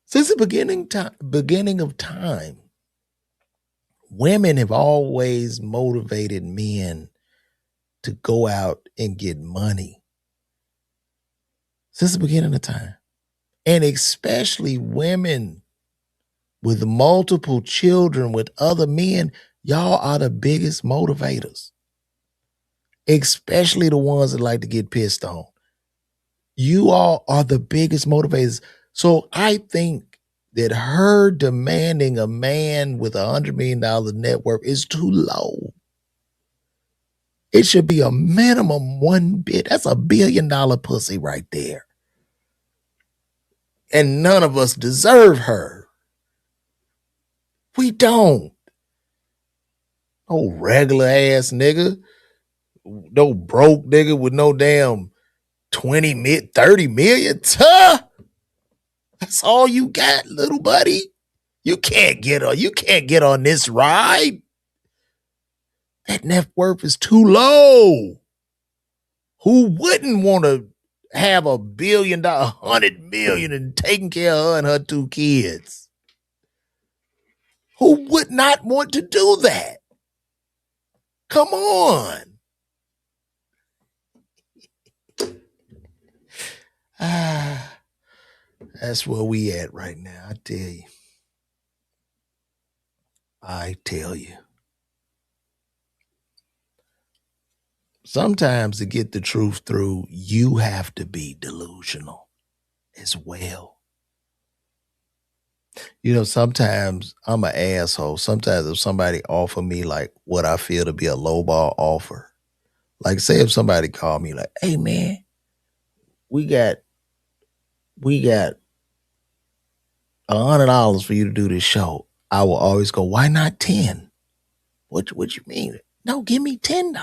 Since the beginning of time, women have always motivated men to go out and get money. Since the beginning of time. And especially women with multiple children with other men, y'all are the biggest motivators. Especially the ones that like to get pissed on. You all are the biggest motivators. So I think that her demanding a man with $100 million net worth is too low. It should be a minimum 1 billion. That's $1 billion pussy right there. And none of us deserve her. We don't. No regular ass nigga. No broke nigga with no damn 30 million. That's all you got, little buddy. You can't get on this ride. That net worth is too low. Who wouldn't want to have $1 billion, 100 million and taking care of her and her 2 kids? Who would not want to do that? Come on. That's where we at right now. I tell you. Sometimes to get the truth through, you have to be delusional as well. You know, sometimes I'm an asshole. Sometimes if somebody offer me like what I feel to be a lowball offer, like say if somebody called me like, hey man, we got $100 for you to do this show. I will always go, why not 10? What you mean? No, give me $10.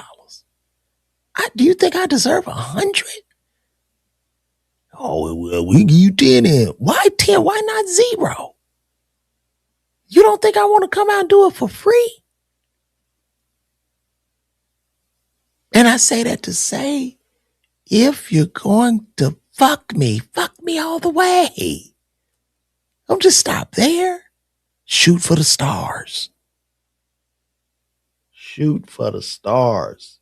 Do you think I deserve 100? Oh, well, we give you 10 in. Why 10? Why not 0? You don't think I want to come out and do it for free? And I say that to say, if you're going to fuck me all the way. Don't just stop there. Shoot for the stars. Shoot for the stars.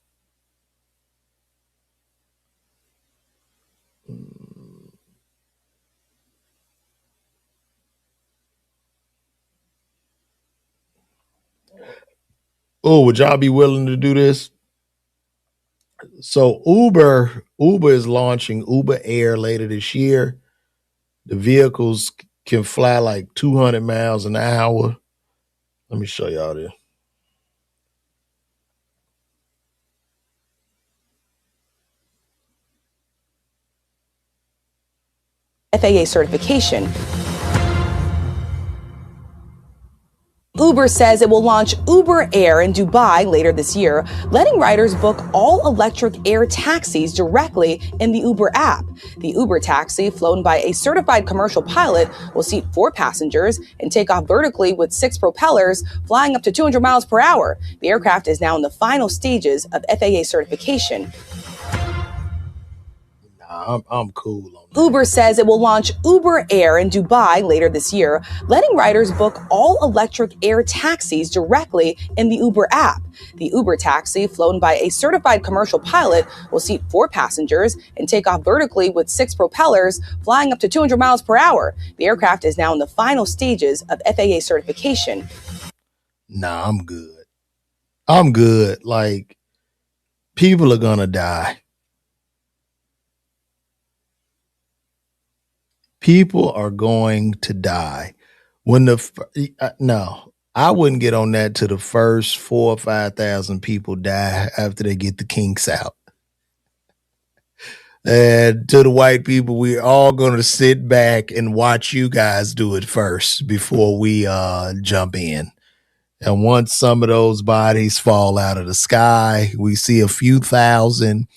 Oh, would y'all be willing to do this? So Uber is launching Uber Air later this year. The vehicles can fly like 200 miles an hour. Let me show y'all this. FAA certification. Uber says it will launch Uber Air in Dubai later this year, letting riders book all-electric air taxis directly in the Uber app. The Uber taxi, flown by a certified commercial pilot, will seat 4 passengers and take off vertically with 6 propellers, flying up to 200 miles per hour. The aircraft is now in the final stages of FAA certification. I'm cool on that. Uber says it will launch Uber Air in Dubai later this year, letting riders book all electric air taxis directly in the Uber app. The Uber taxi, flown by a certified commercial pilot, will seat 4 passengers and take off vertically with 6 propellers, flying up to 200 miles per hour. The aircraft is now in the final stages of FAA certification. Nah, I'm good. I'm good. Like, people are gonna die. People are going to die. When no, I wouldn't get on that till the first 4,000 or 5,000 people die after they get the kinks out. And to the white people, we're all going to sit back and watch you guys do it first before we jump in. And once some of those bodies fall out of the sky, we see a few thousand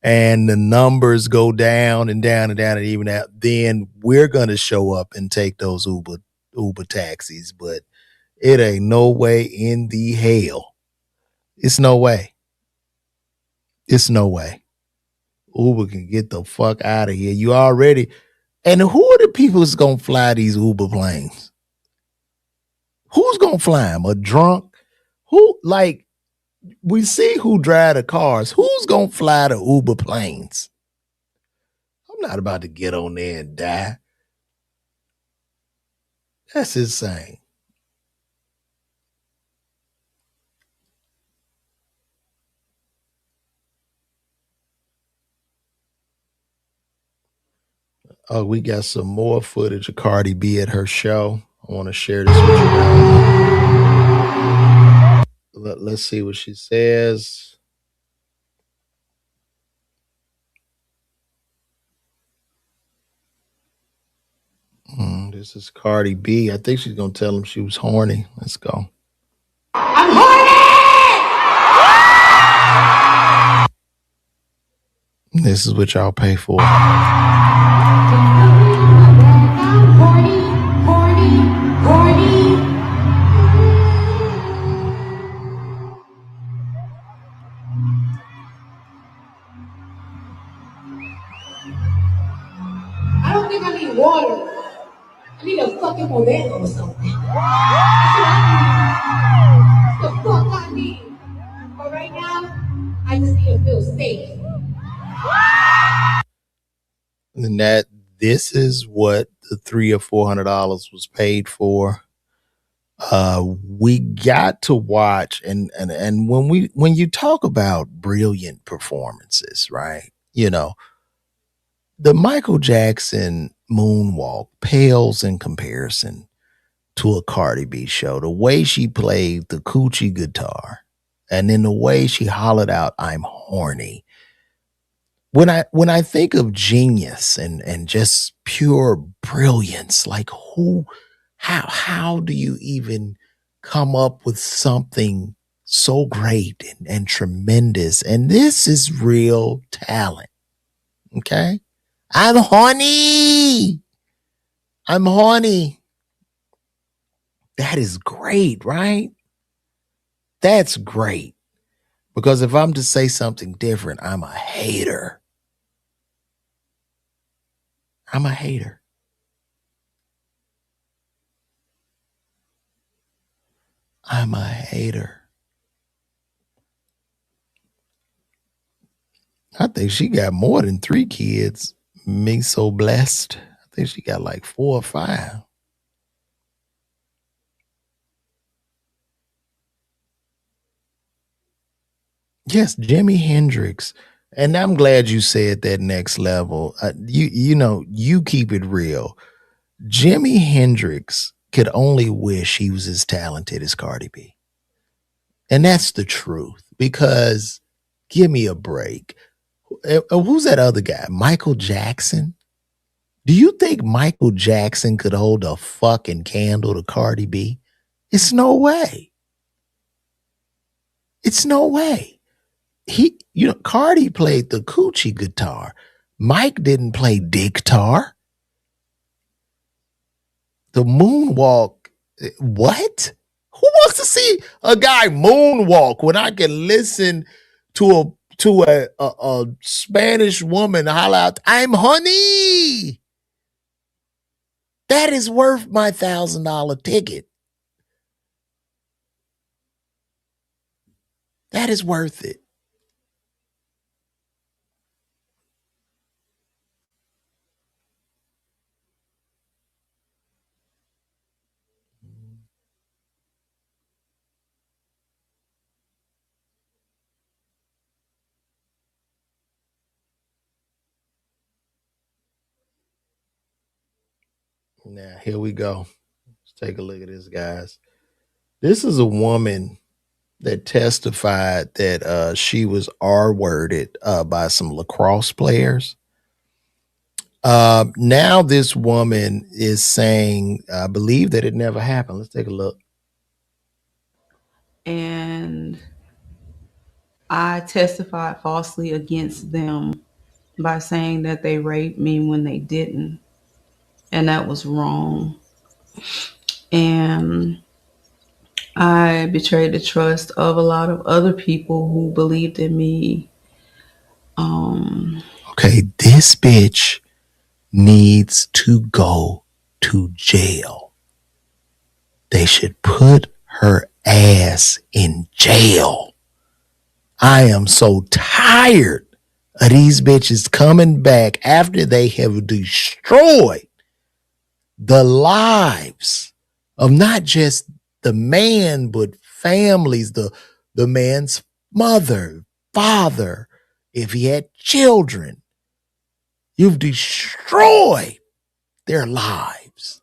and the numbers go down and down and down and even out, then we're going to show up and take those Uber taxis. But it ain't no way in the hell. It's no way. It's no way. Uber can get the fuck out of here. You already. And who are the people that's going to fly these Uber planes? Who's going to fly them? A drunk? Who, like, we see who drive the cars. Who's going to fly the Uber planes? I'm not about to get on there and die. That's insane. Oh, we got some more footage of Cardi B at her show. I want to share this with you guys. Let's see what she says. This is Cardi B. I think she's going to tell him she was horny. Let's go. I'm horny! This is what y'all pay for. I don't think I need water. I need a fucking Modelo or something. That's the fuck I need. But right now, I just need to feel safe. And this is what the $300 or $400 was paid for. We got to watch and when you talk about brilliant performances, right? You know, the Michael Jackson moonwalk pales in comparison to a Cardi B show. The way she played the coochie guitar and then the way she hollered out, "I'm horny." When I think of genius and just pure brilliance, like how do you even come up with something so great and tremendous? And this is real talent. Okay? I'm horny. I'm horny. That is great, right? That's great. Because if I'm to say something different, I'm a hater. I'm a hater. I'm a hater. I think she got more than 3 kids. Me so blessed. I think she got like 4 or 5. Yes, Jimi Hendrix. And I'm glad you said that next level. You know, you keep it real. Jimi Hendrix could only wish he was as talented as Cardi B. And that's the truth, because give me a break. Who's that other guy? Michael Jackson? Do you think Michael Jackson could hold a fucking candle to Cardi B? It's no way. It's no way. Cardi played the coochie guitar. Mike didn't play dick guitar. The moonwalk. What? Who wants to see a guy moonwalk when I can listen to to a Spanish woman holler out, "I'm honey." That is worth my $1,000 ticket. That is worth it. Now, here we go. Let's take a look at this, guys. This is a woman that testified that she was R-worded by some lacrosse players. Now this woman is saying, I believe that it never happened. Let's take a look. And I testified falsely against them by saying that they raped me when they didn't. And that was wrong. And I betrayed the trust of a lot of other people who believed in me. Okay, this bitch needs to go to jail. They should put her ass in jail. I am so tired of these bitches coming back after they have destroyed the lives of not just the man, but families, the man's mother, father, if he had children. You've destroyed their lives.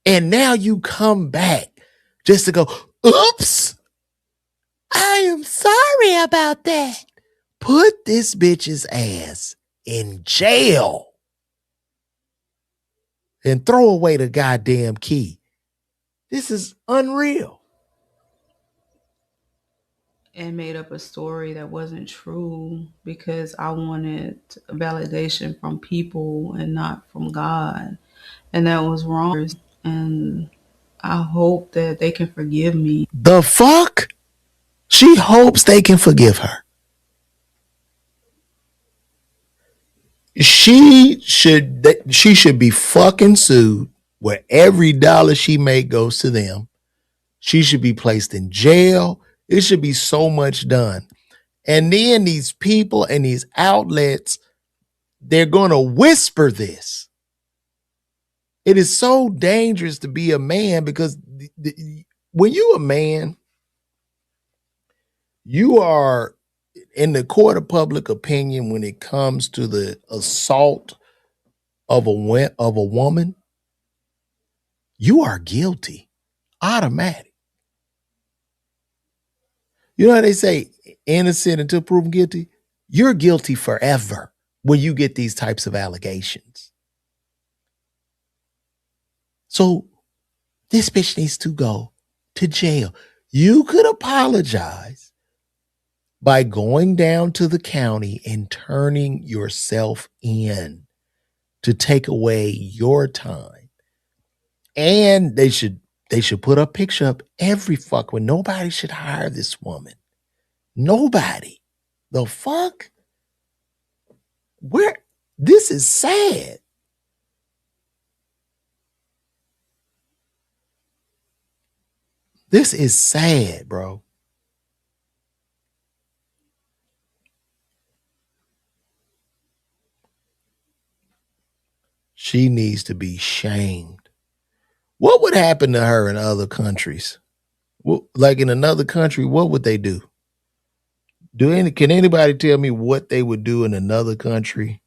And now you come back just to go, oops, I am sorry about that. Put this bitch's ass in jail and throw away the goddamn key. This is unreal. And made up a story that wasn't true because I wanted validation from people and not from God. And that was wrong. And I hope that they can forgive me. The fuck? She hopes they can forgive her. She should be fucking sued where every dollar she make goes to them. She should be placed in jail. It should be so much done. And then these people and these outlets, they're going to whisper this. It is so dangerous to be a man because when you're a man, you are in the court of public opinion when it comes to the assault of a woman. You are guilty, automatic. You know how they say innocent until proven guilty? You're guilty forever when you get these types of allegations. So this bitch needs to go to jail. You could apologize by going down to the county and turning yourself in to take away your time. And they should put a picture up every fuck when nobody should hire this woman. Nobody. The fuck? Where? This is sad. This is sad, bro. She needs to be shamed. What would happen to her in other countries? Like in another country, what would they do? Can anybody tell me what they would do in another country?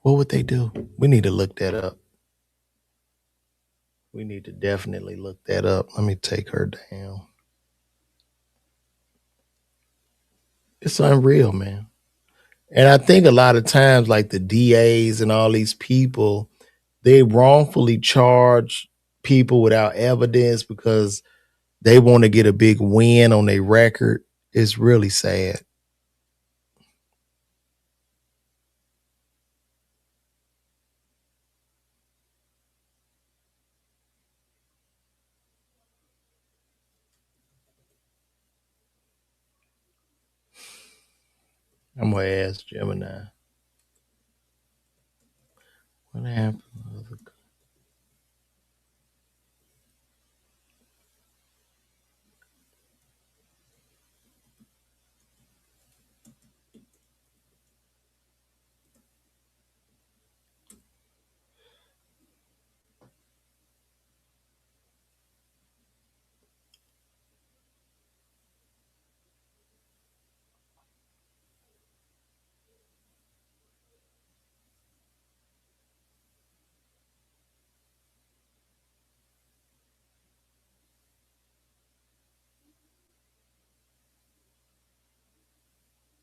What would they do? We need to look that up. We need to definitely look that up. Let me take her down. It's unreal, man. And I think a lot of times, like the DAs and all these people, they wrongfully charge people without evidence because they want to get a big win on their record. It's really sad. I'm gonna ask Gemini. What happened?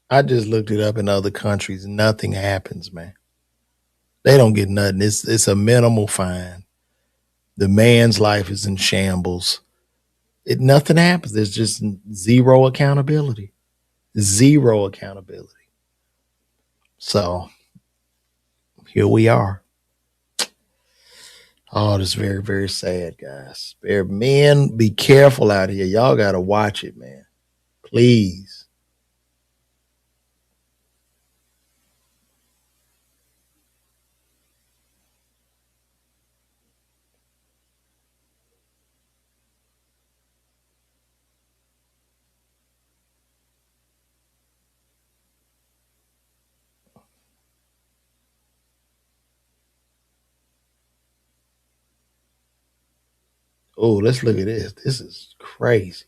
I just looked it up in other countries. Nothing happens, man. They don't get nothing. It's a minimal fine. The man's life is in shambles. Nothing happens. There's just zero accountability. Zero accountability. So here we are. Oh, this is very, very sad, guys. Men, be careful out here. Y'all gotta watch it, man. Please. Oh, let's look at this. This is crazy.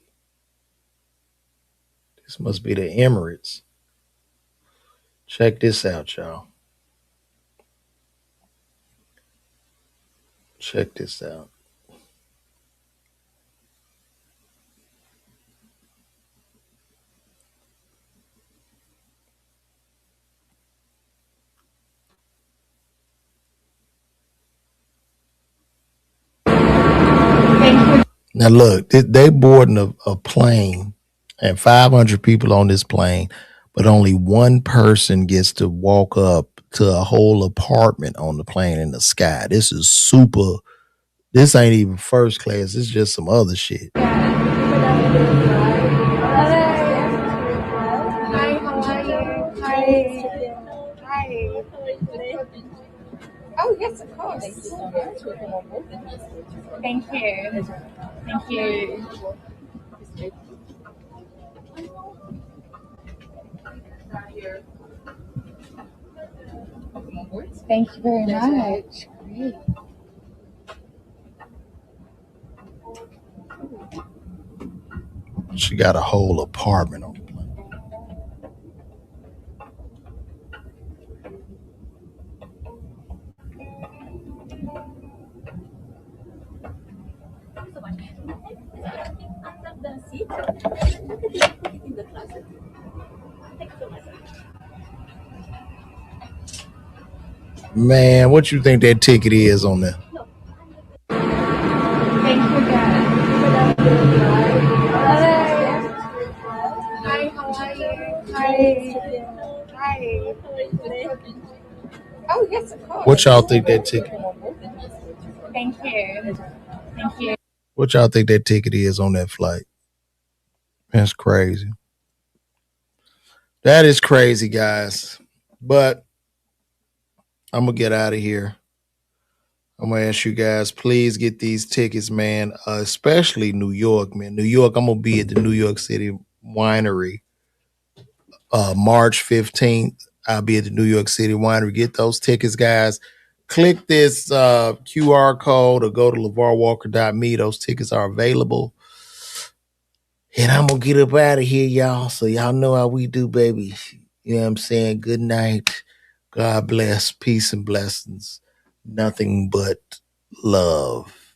This must be the Emirates. Check this out, y'all. Check this out. Now look, they boarding a plane and 500 people on this plane, but only one person gets to walk up to a whole apartment on the plane in the sky. This is super. This ain't even first class. It's just some other shit. Hi, how are you? Hi. Hi. Oh, yes, of course. Thank you. Thank you. Thank you very much. Great. She got a whole apartment on the plane. Man, what you think that ticket is on there? Thank you, guys. Hi, how are you? Hi. Hi. Oh, yes, of course. What y'all think that ticket? Thank you. Thank you. What y'all think that ticket is on that flight? That's crazy. That is crazy, guys. But I'm gonna get out of here. I'm gonna ask you guys, please get these tickets, man. Especially New York, man. New York, I'm gonna be at the New York City Winery, March 15th. I'll be at the New York City Winery. Get those tickets, guys. Click this QR code or go to LeVarWalker.me. Those tickets are available. And I'm gonna get up out of here, y'all. So y'all know how we do, baby. You know what I'm saying? Good night. God bless. Peace and blessings. Nothing but love.